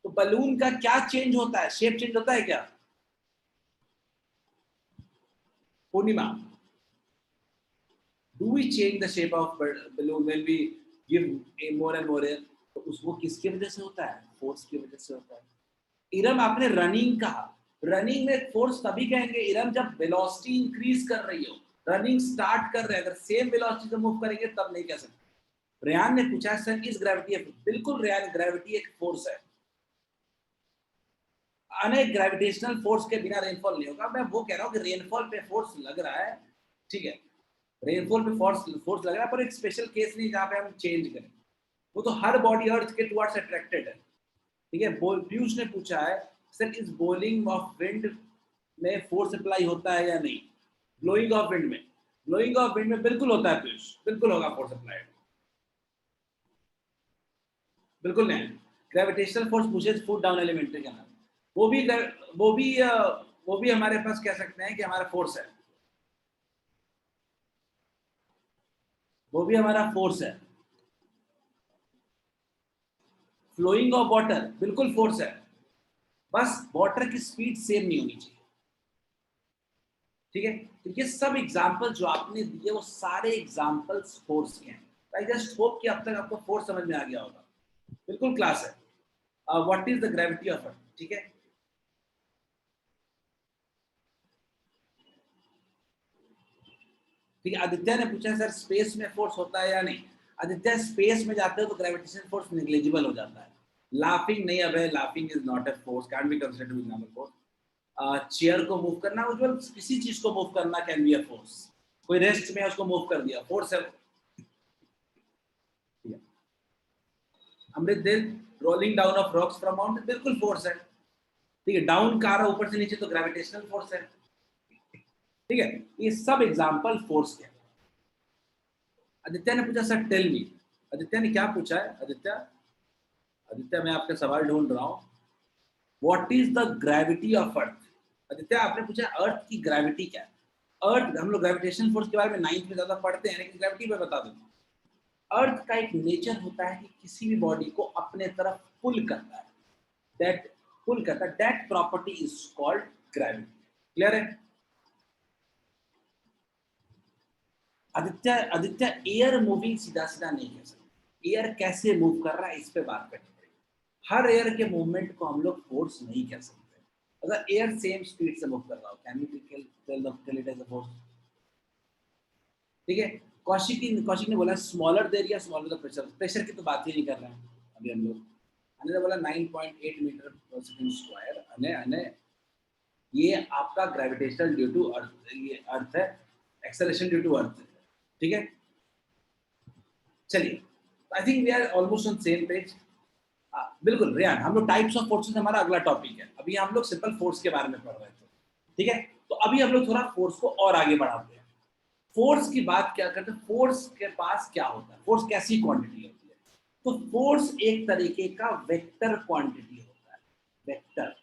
तो बलून का क्या चेंज होता है? शेप चेंज होता है क्या? पूर्णिमा, do we change the shape of balloon when we give more and more air? तो उसको किसकी वजह से होता है? फोर्स की वजह से होता है। इरम, आपने रनिंग कहा, रनिंग में फोर्स तभी कहेंगे इरम जब वेलोसिटी इंक्रीज कर रही हो, रनिंग स्टार्ट कर रहे हैं, अगर सेम वेलोसिटी से मूव करेंगे तब नहीं कह सकते। रेयान ने पूछा सर इस ग्रेविटी, बिल्कुल रेयान, ग्रेविटी एक फोर्स है। अनेक ग्रेविटेशनल फोर्स के बिना रेनफॉल नहीं होगा। मैं वो कह रहा हूँ कि रेनफॉल पे फोर्स लग रहा है, ठीक है, रेनफॉल पे फोर्स लग रहा है, पर एक स्पेशल केस नहीं जहाँ पे हम चेंज करें। वो तो हर बॉडी अर्थ के टुवर्ड्स अट्रैक्टेड है, ठीक है। पीयूष ने पूछा है सर इस ब्लोइंग ऑफ विंड में फोर्स अप्लाई होता है या नहीं? ब्लोइंग ऑफ विंड में, ब्लोइंग ऑफ विंड में बिल्कुल होता है पीयूष, बिल्कुल होगा फोर्स अप्लाई, बिल्कुल नहीं। ग्रेविटेशनल फोर्स पूछे फुट डाउन एलिमेंट्री का नाम, वो भी हमारे पास कह सकते हैं कि हमारा फोर्स है, वो भी हमारा फोर्स है। फ्लोइंग ऑफ वाटर बिल्कुल फोर्स है, बस वाटर की स्पीड सेम नहीं होनी चाहिए, ठीक है। तो ये सब एग्जांपल जो आपने दिए वो सारे एग्जांपल्स फोर्स के हैं। आई जस्ट होप कि अब तक आपको फोर्स समझ में आ गया होगा, बिल्कुल क्लास है। What is the gravity of earth, ठीक है। ठीक है, आदित्य ने पूछा सर स्पेस में फोर्स होता है या नहीं? आदित्य, स्पेस में जाते हो तो ग्रेविटेशनल फोर्स नेग्लिजिबल हो जाता है। लाफिंग नहीं, अब laughing is not a force, can be considered with normal force. Chair को मूव करना, उज्जवल किसी चीज को मूव करना कैन बी अ फोर्स। कोई रेस्ट में उसको मूव कर दिया, फोर्स है। अमृत दिल, rolling down of rocks from mountain, बिल्कुल फोर्स है, ठीक है। डाउन का रहा ऊपर से नीचे तो ग्रेविटेशनल फोर्स है, ठीक है। ये सब एग्जांपल फोर्स के। आदित्य ने पूछा सर टेल मी, आदित्य ने क्या पूछा है? आदित्य मैं आपका सवाल ढूंढ रहा हूँ। What is the gravity of earth? Aditya आपने पूछा अर्थ की ग्रेविटी क्या है? अर्थ, हम लोग ग्रेविटेशनल फोर्स के बारे में 9th में ज्यादा पढ़ते हैं, लेकिन ग्रेविटी पे बता दूं। अर्थ का एक नेचर होता है कि किसी भी बॉडी को अपने तरफ पुल करता है, that property is called gravity. Clear है? आदित्य एयर मूविंग सीधा सीधा नहीं कह सकते, एयर कैसे मूव कर रहा है इस पे बात करनी पड़ेगी। हर एयर के मूवमेंट को हम लोग फोर्स नहीं कह सकते। अगर एयर सेम स्पीड से मूव कर रहा हो, can we tell it as a force? ठीक है। कौशिक ने बोला smaller the area smaller the pressure. Pressure की तो बात ही नहीं कर रहे हैं अभी हम लोग। अने ने बोला 9.8 मीटर पर सेकंड स्क्वायर। अने ये आपका ग्रेविटेशनल ड्यू टू अर्थ, ये अर्थ है, एक्सेलरेशन ड्यू टू अर्थ, ठीक है। चलिए, I think we are almost on same page. बिल्कुल रेयान, हम लोग टाइप्स ऑफ फोर्सेस हमारा अगला टॉपिक है। अभी हम लोग सिंपल फोर्स के बारे में पढ़ रहे थे, ठीक है। तो अभी हम लोग थोड़ा फोर्स को और आगे बढ़ाते हैं। फोर्स की बात क्या करते हैं? फोर्स के पास क्या होता है? फोर्स कैसी क्वांटिटी होती है? तो फोर्स एक तरीके का वेक्टर क्वांटिटी होता है, वेक्टर।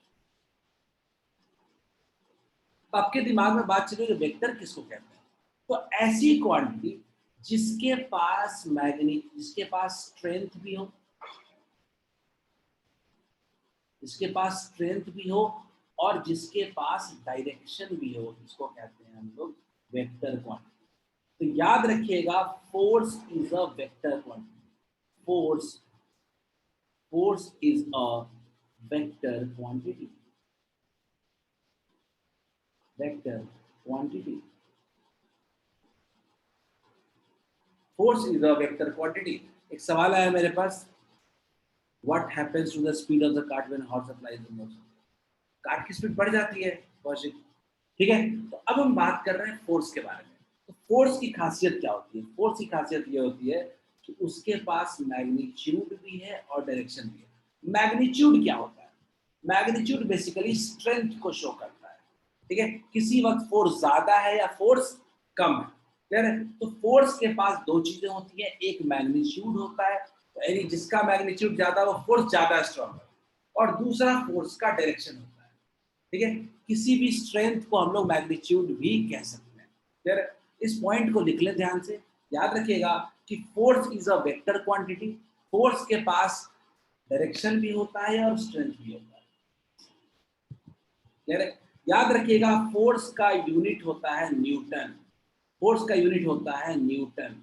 आपके दिमाग में बात चली वेक्टर किसको कहते हैं? तो ऐसी क्वांटिटी जिसके पास जिसके पास स्ट्रेंथ भी हो, जिसके पास स्ट्रेंथ भी हो और जिसके पास डायरेक्शन भी हो, इसको कहते हैं हम लोग वेक्टर क्वांटिटी। तो याद रखिएगा, force is a vector quantity. Force is a vector quantity, vector quantity. Force is a vector quantity. एक सवाल आया मेरे पास, what happens to the speed of the cart when horse applies the motion? Cart की स्पीड बढ़ जाती है कौशिक, ठीक है। तो अब हम बात कर रहे हैं फोर्स के बारे में। तो फोर्स की खासियत क्या होती है? फोर्स की खासियत ये होती है कि उसके पास मैग्नीट्यूड भी है और डायरेक्शन भी है। मैग्नीट्यूड क्या होता है? मैग्नीट्यूड बेसिकली स्ट्रेंथ को शो करता है, ठीक है? किसी वक्त फोर्स ज्यादा है या फोर्स कम है, क्लियर है? तो फोर्स के पास दो चीजें होती है, एक मैग्नीट्यूड होता है, यानी जिसका मैग्नीट्यूड ज्यादा वो फोर्स ज्यादा स्ट्रॉन्ग है, और दूसरा फोर्स का डायरेक्शन होता है, ठीक है? किसी भी स्ट्रेंथ को हम लोग मैग्नीट्यूड भी कह सकते हैं, क्लियर है? इस पॉइंट को लिख लें ध्यान से, याद रखिएगा कि force is a vector quantity. Force के पास डायरेक्शन भी होता है और स्ट्रेंथ भी होता है, क्लियर है? याद रखिएगा फोर्स का यूनिट होता है न्यूटन। फोर्स का यूनिट होता है न्यूटन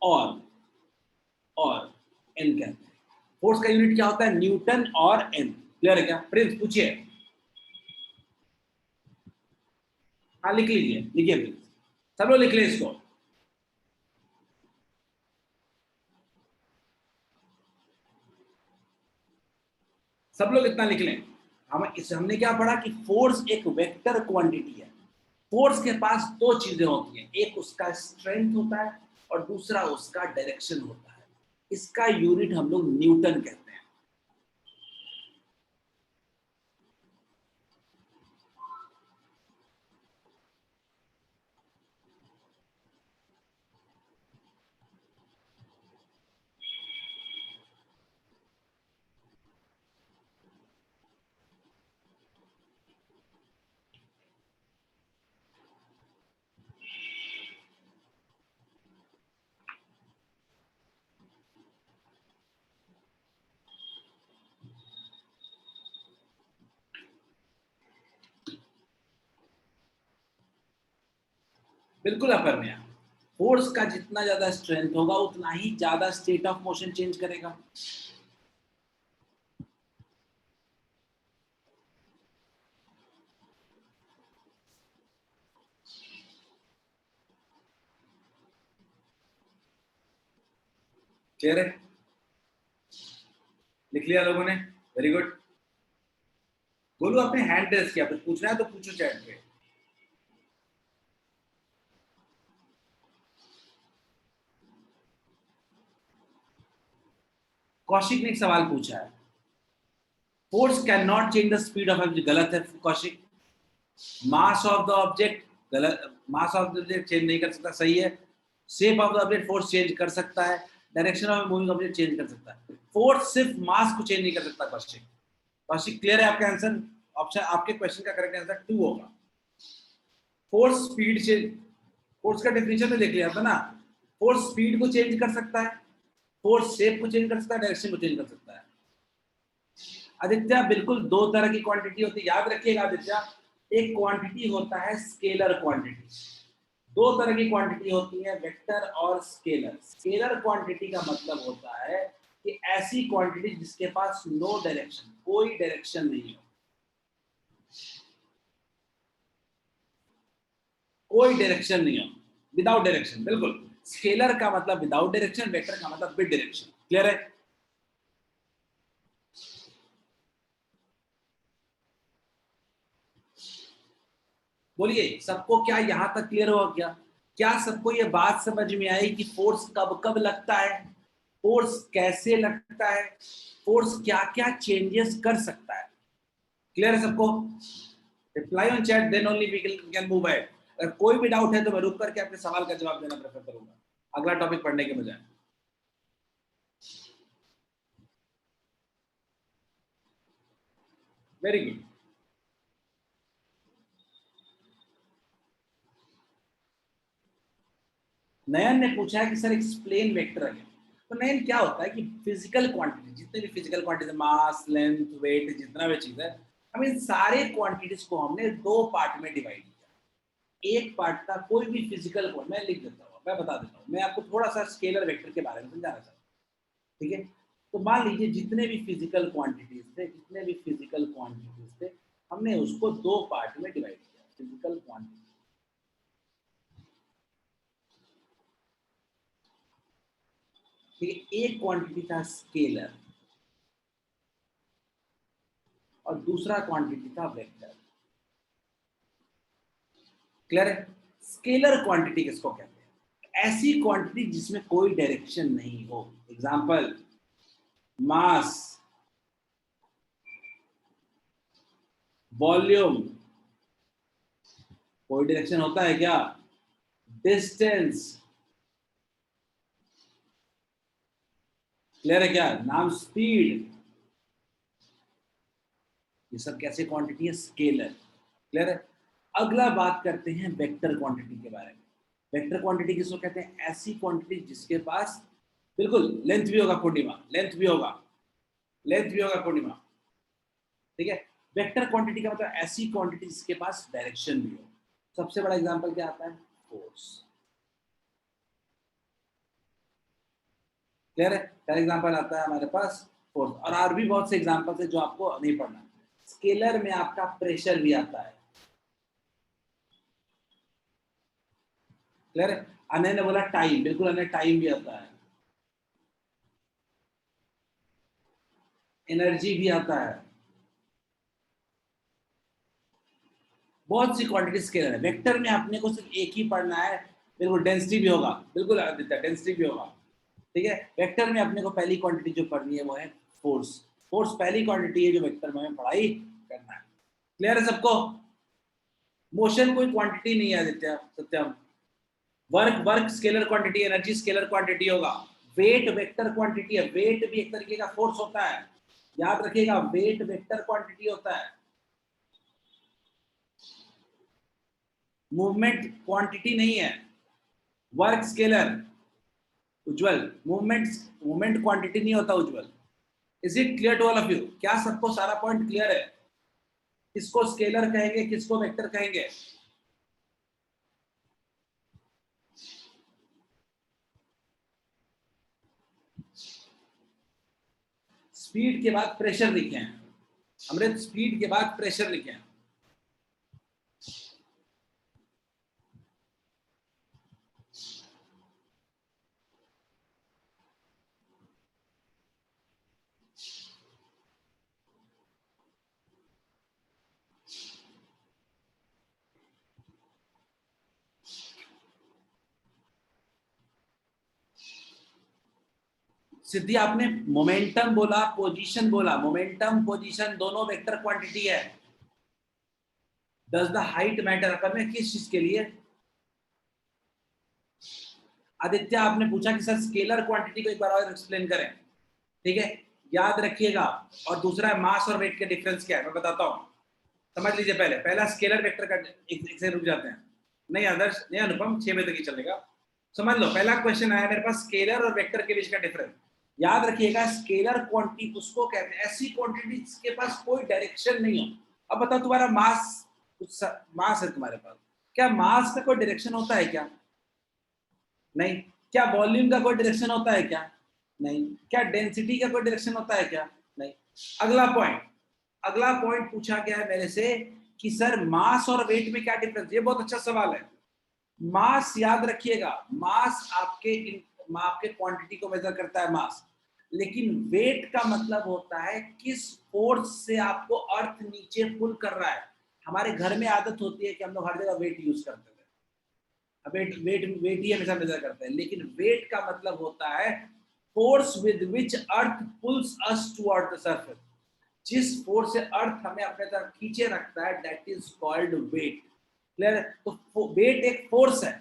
और एन कहते हैं। फोर्स का यूनिट क्या होता है? न्यूटन और एन। क्लियर है क्या? प्रिंस पूछिए। हाँ लिख लीजिए, लिखिए प्रिंस, सब लोग लिख ले इसको। सब लोग इतना लिख लें। हमने क्या पढ़ा कि फोर्स एक वेक्टर क्वांटिटी है। फोर्स के पास दो चीजें होती हैं, एक उसका स्ट्रेंथ होता है और दूसरा उसका डायरेक्शन होता है। इसका यूनिट हम लोग न्यूटन कहते हैं। बिल्कुल अपर में फोर्स का जितना ज्यादा स्ट्रेंथ होगा उतना ही ज्यादा स्टेट ऑफ मोशन चेंज करेगा। क्लियर है? लिख लिया लोगों ने? Very good. बोलो, अपने हैंड रेस किया, कुछ पूछना है तो पूछो चैट पे। कौशिक ने एक सवाल पूछा है, force can not change the speed of object. गलत है Kaushik. Mass of the object, गलत। Mass of the object change नहीं कर सकता, सही है। Shape of the object force change कर सकता है, direction of moving object change कर सकता है। फोर्स सिर्फ मास को चेंज नहीं कर सकता कौशिक। कौशिक क्लियर है आपका आंसर? ऑप्शन, आपके क्वेश्चन का करेक्ट आंसर 2 होगा। फोर्स स्पीड चेंज, फोर्स का डेफिनेशन में देख लिया था ना। फोर्स स्पीड को चेंज कर सकता है, फोर्स शेप को चेंज कर सकता है, डायरेक्शन को चेंज कर सकता है। आदित्य, बिल्कुल दो तरह की क्वांटिटी होती है, याद रखिएगा आदित्य। एक क्वांटिटी होता है स्केलर क्वांटिटी। दो तरह की क्वांटिटी होती है, वेक्टर और स्केलर। स्केलर क्वांटिटी का मतलब होता है कि ऐसी क्वांटिटी जिसके पास नो डायरेक्शन, कोई डायरेक्शन नहीं हो, कोई डायरेक्शन नहीं हो, विदाउट डायरेक्शन। बिल्कुल, स्केलर का मतलब विदाउट डायरेक्शन, वेक्टर का मतलब विद डायरेक्शन। क्लियर है? बोलिए, सबको क्या यहां तक क्लियर हुआ क्या? क्या सबको ये बात समझ में आई कि फोर्स कब कब लगता है, फोर्स कैसे लगता है, फोर्स क्या क्या चेंजेस कर सकता है? क्लियर है सबको? Reply on chat, then only we can move ahead. अगर कोई भी डाउट है तो मैं रुक करके आपके सवाल का जवाब देना प्रेफर करूंगा, अगला टॉपिक पढ़ने के बजाय। Very good. नयन ने पूछा है कि सर एक्सप्लेन वेक्टर अगेन। तो नयन, क्या होता है कि फिजिकल क्वांटिटी, जितने भी फिजिकल क्वांटिटी, मास, लेंथ, वेट, जितना भी चीज है, हम इन सारे क्वांटिटीज को हमने दो पार्ट में डिवाइड किया। एक पार्ट था कोई भी फिजिकल, मैं लिख देता हूँ, मैं बता देता हूँ, मैं आपको थोड़ा सा स्केलर वेक्टर के बारे में समझाना चाहता हूँ, ठीक है? तो मान लीजिए जितने भी फिजिकल क्वांटिटीज थे, हमने उसको दो पार्ट में डिवाइड किया। फिजिकल क्वांटिटी, ठीक है? एक क्वांटिटी था स्केलर और दूसरा क्वांटिटी था वेक्टर। क्लियर है? स्केलर क्वांटिटी किसको कहते हैं? ऐसी क्वांटिटी जिसमें कोई डायरेक्शन नहीं हो। एग्जांपल, मास, वॉल्यूम, कोई डायरेक्शन होता है क्या? डिस्टेंस, क्लियर है क्या? नाम, स्पीड, ये सब कैसे क्वांटिटी है? स्केलर। क्लियर है? अगला बात करते हैं वेक्टर क्वांटिटी के बारे में। वेक्टर क्वांटिटी किसको कहते हैं? ऐसी क्वांटिटी जिसके पास बिल्कुल लेंथ भी होगा पूर्णिमा, लेंथ भी होगा पूर्णिमा, ठीक है? वेक्टर क्वांटिटी का मतलब ऐसी क्वांटिटी जिसके पास डायरेक्शन भी हो। सबसे बड़ा एग्जांपल क्या आता है? फोर्स। क्लियर है? पहला एग्जांपल आता है हमारे पास फोर्स, और भी बहुत से एग्जांपल्स है जो आपको नहीं पढ़ना। स्केलर में आपका प्रेशर भी आता है। क्लियर है? अनय ने बोला टाइम, बिल्कुल अनय, टाइम भी आता है, एनर्जी भी आता है, बहुत सी क्वांटिटी स्केलर है। वेक्टर में अपने को सिर्फ एक ही पढ़ना है, बिल्कुल डेंसिटी भी होगा, बिल्कुल आदित्य डेंसिटी भी होगा, ठीक है? वेक्टर में अपने को पहली क्वांटिटी जो पढ़नी है वो है फोर्स। फोर्स पहली क्वांटिटी है जो वेक्टर में हमें पढ़ाई करना है। क्लियर है सबको? मोशन कोई क्वांटिटी नहीं है Aditya, Satyam. Work scalar quantity, energy scalar quantity होगा। वेट वेक्टर क्वांटिटी है, वेट भी एक तरीके का फोर्स होता है, याद रखिएगा, वेट वेक्टर क्वांटिटी होता है। मूवमेंट क्वांटिटी नहीं है, work scalar. Ujjwal, movement quantity नहीं होता Ujjwal. Is it clear to all of you? क्या सबको सारा पॉइंट क्लियर है? किसको स्केलर कहेंगे, किसको वेक्टर कहेंगे? स्पीड के बाद प्रेशर लिखे हैं अमृत, स्पीड के बाद प्रेशर लिखे हैं। सिद्धि, आपने मोमेंटम बोला, पोजीशन बोला। मोमेंटम पोजीशन दोनों वेक्टर क्वांटिटी है। Does the height matter? अपन में किस चीज के लिए? आदित्य, आपने पूछा कि सर स्केलर क्वांटिटी को एक बार और एक्सप्लेन करें, ठीक है? याद रखिएगा। और दूसरा है मास और वेट के डिफरेंस क्या है, मैं बताता हूं, समझ लीजिए। पहला स्केलर वेक्टर का, एक से रुक जाते हैं। नहीं आदर्श, नहीं अनुपम, 6 बजे तक ही चलेगा। समझ लो, पहला क्वेश्चन आया मेरे पास, स्केलर और वेक्टर के बीच का डिफरेंस। याद रखिएगा, स्केलर क्वांटिटी उसको कहते हैं ऐसी क्वांटिटी जिसके पास कोई डायरेक्शन नहीं हो। अब बताओ, तुम्हारा मास है तुम्हारे पास, क्या मास का कोई डायरेक्शन होता है क्या? नहीं। क्या वॉल्यूम का कोई डायरेक्शन होता है क्या? नहीं। क्या डेंसिटी का कोई डायरेक्शन होता है क्या? नहीं। अगला पॉइंट पूछा गया है मेरे से कि सर मास और वेट में क्या डिफरेंस? ये बहुत अच्छा सवाल है। मास, याद रखिएगा, मास आपके क्वांटिटी को मेजर करता है, मास। लेकिन वेट का मतलब होता है किस फोर्स से आपको अर्थ नीचे पुल कर रहा है। हमारे घर में आदत होती है कि हम लोग हर जगह वेट यूज करते हैं, वेट ही हमेशा मेजर करते हैं। लेकिन वेट का मतलब होता है force with which earth pulls us toward the surface. जिस फोर्स से अर्थ हमें अपने तरफ खींचे रखता है, that is called weight. Clear? तो वेट एक फोर्स है।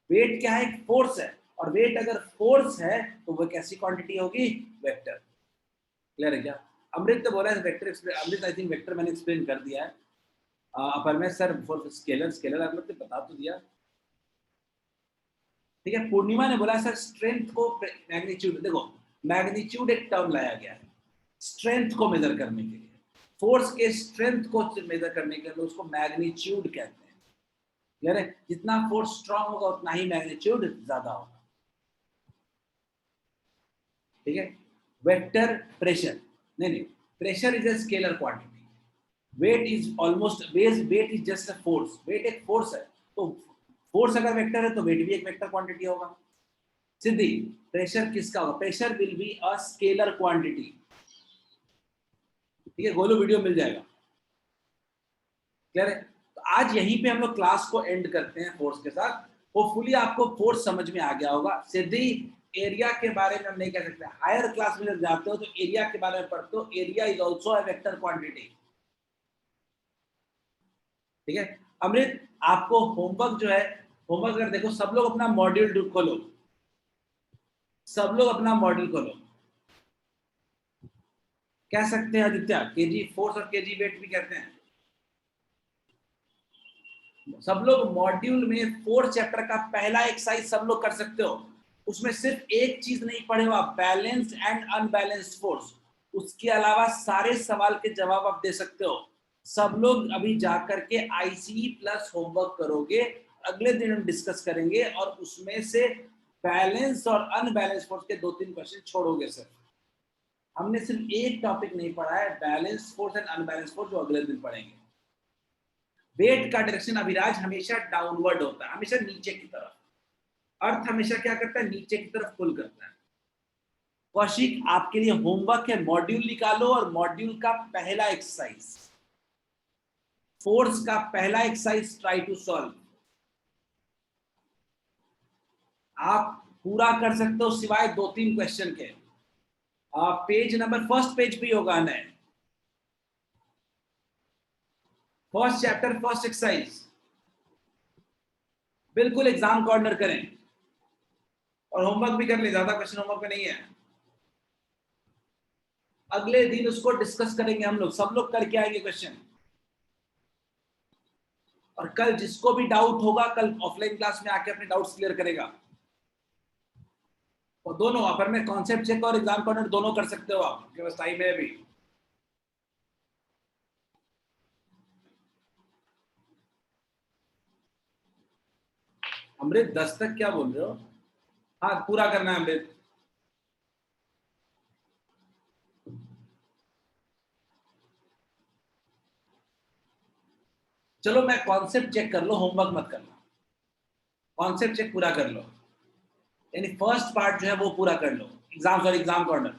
वेट क्या है? एक फोर्स है। और वेट अगर फोर्स है तो वो कैसी क्वांटिटी होगी? वेक्टर। क्लियर है क्या? अमृत तो बोला है vector, Amrit I think vector मैंने एक्सप्लेन कर दिया है। पर मैं सर स्केलर अमृत ने बता तो दिया, ठीक है? पूर्णिमा ने बोला सर स्ट्रेंथ को मैग्नीट्यूड, देखो मैग्नीट्यूड एक टर्म लाया गया है स्ट्रेंथ को मेजर करने के लिए। फोर्स के स्ट्रेंथ को मेजर करने के लिए उसको मैग्नीट्यूड कहते हैं। क्लियर है? जितना फोर्स स्ट्रांग होगा उतना ही मैग्नीट्यूड ज्यादा होगा, ठीक है? वेक्टर प्रेशर नहीं, pressure is a scalar quantity. Weight is almost, weight is just a force. Weight एक फोर्स है, तो फोर्स अगर वेक्टर है तो वेट भी एक वेक्टर क्वांटिटी होगा। सिद्धि, प्रेशर किसका होगा? Pressure will be a scalar quantity, ठीक है? गोलू वीडियो मिल जाएगा। क्लियर है? तो आज यहीं पे हम लोग क्लास को एंड करते हैं फोर्स के साथ। होपफुली आपको फोर्स समझ में आ गया होगा। सीधी एरिया के बारे में हम नहीं कह सकते, हायर क्लास में जब जाते हो तो एरिया के बारे में पढ़ते हो। Area is also a vector quantity, ठीक है। अमृत, आपको होमवर्क जो है, होमवर्क अगर देखो, सब लोग अपना मॉड्यूल खोलो, सब लोग अपना मॉड्यूल खोलो। कह सकते हैं आदित्य, केजी फोर्स और केजी वेट भी कहते हैं। सब लोग मॉड्यूल में फोर्थ चैप्टर का पहला एक्सरसाइज सब लोग कर सकते हो। उसमें सिर्फ एक चीज नहीं पढ़े हो आप, बैलेंस एंड अनबैलेंस्ड फोर्स। उसके अलावा सारे सवाल के जवाब आप दे सकते हो। सब लोग अभी जाकर के आईसीई प्लस होमवर्क करोगे, अगले दिन हम डिस्कस करेंगे और उसमें से बैलेंस और अनबैलेंस फोर्स के 2-3 क्वेश्चन छोड़ोगे सर। हमने सिर्फ एक टॉपिक नहीं पढ़ा है, balance force and unbalance force, जो अगले दिन पढ़ेंगे। वेट का डायरेक्शन अभिराज हमेशा डाउनवर्ड होता है, हमेशा नीचे की तरफ। अर्थ हमेशा क्या करता है, नीचे की तरफ पुल करता है। कौशिक, आपके लिए होमवर्क है, मॉड्यूल निकालो और मॉड्यूल का पहला एक्सरसाइज, फोर्स का पहला एक्सरसाइज ट्राई टू सॉल्व। आप पूरा कर सकते हो सिवाय 2-3 क्वेश्चन के। पेज नंबर फर्स्ट पेज पे होगा ना, फर्स्ट चैप्टर फर्स्ट एक्सरसाइज, बिल्कुल एग्जाम कॉर्नर करें और होमवर्क भी कर ले, ज्यादा क्वेश्चन होमवर्क पे नहीं है। अगले दिन उसको डिस्कस करेंगे हम लोग, सब लोग करके आएंगे क्वेश्चन। और कल जिसको भी डाउट होगा, कल ऑफलाइन क्लास में आके अपने डाउट्स क्लियर करेगा। और दोनों पर में कॉन्सेप्ट चेक और एग्जाम कॉर्नर दोनों कर सकते हो आप, आपके पास टाइम है अभी। अमृत 10 तक क्या बोल रहे हो? हाँ, पूरा करना है अमृत। चलो मैं कॉन्सेप्ट चेक कर लो, होमवर्क मत करना। कॉन्सेप्ट चेक पूरा कर लो, यानी फर्स्ट पार्ट जो है वो पूरा कर लो, एग्जाम सॉरी एग्जाम कॉर्नर,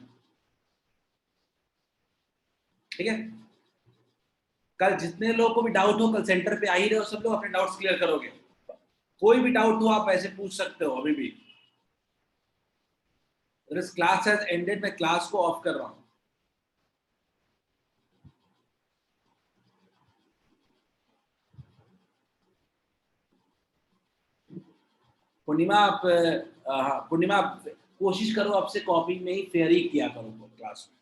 ठीक है। कल जितने लोगों को भी डाउट हो, कल सेंटर पे आ ही रहे हो, सब लोग अपने डाउट्स क्लियर करोगे। कोई भी डाउट हो आप ऐसे पूछ सकते हो अभी भी। क्लास हैज एंडेड, मैं क्लास को ऑफ कर रहा हूं। पूर्णिमा आप, पूर्णिमा कोशिश करो आपसे कॉपी में ही फेयर ही किया करो क्लास में।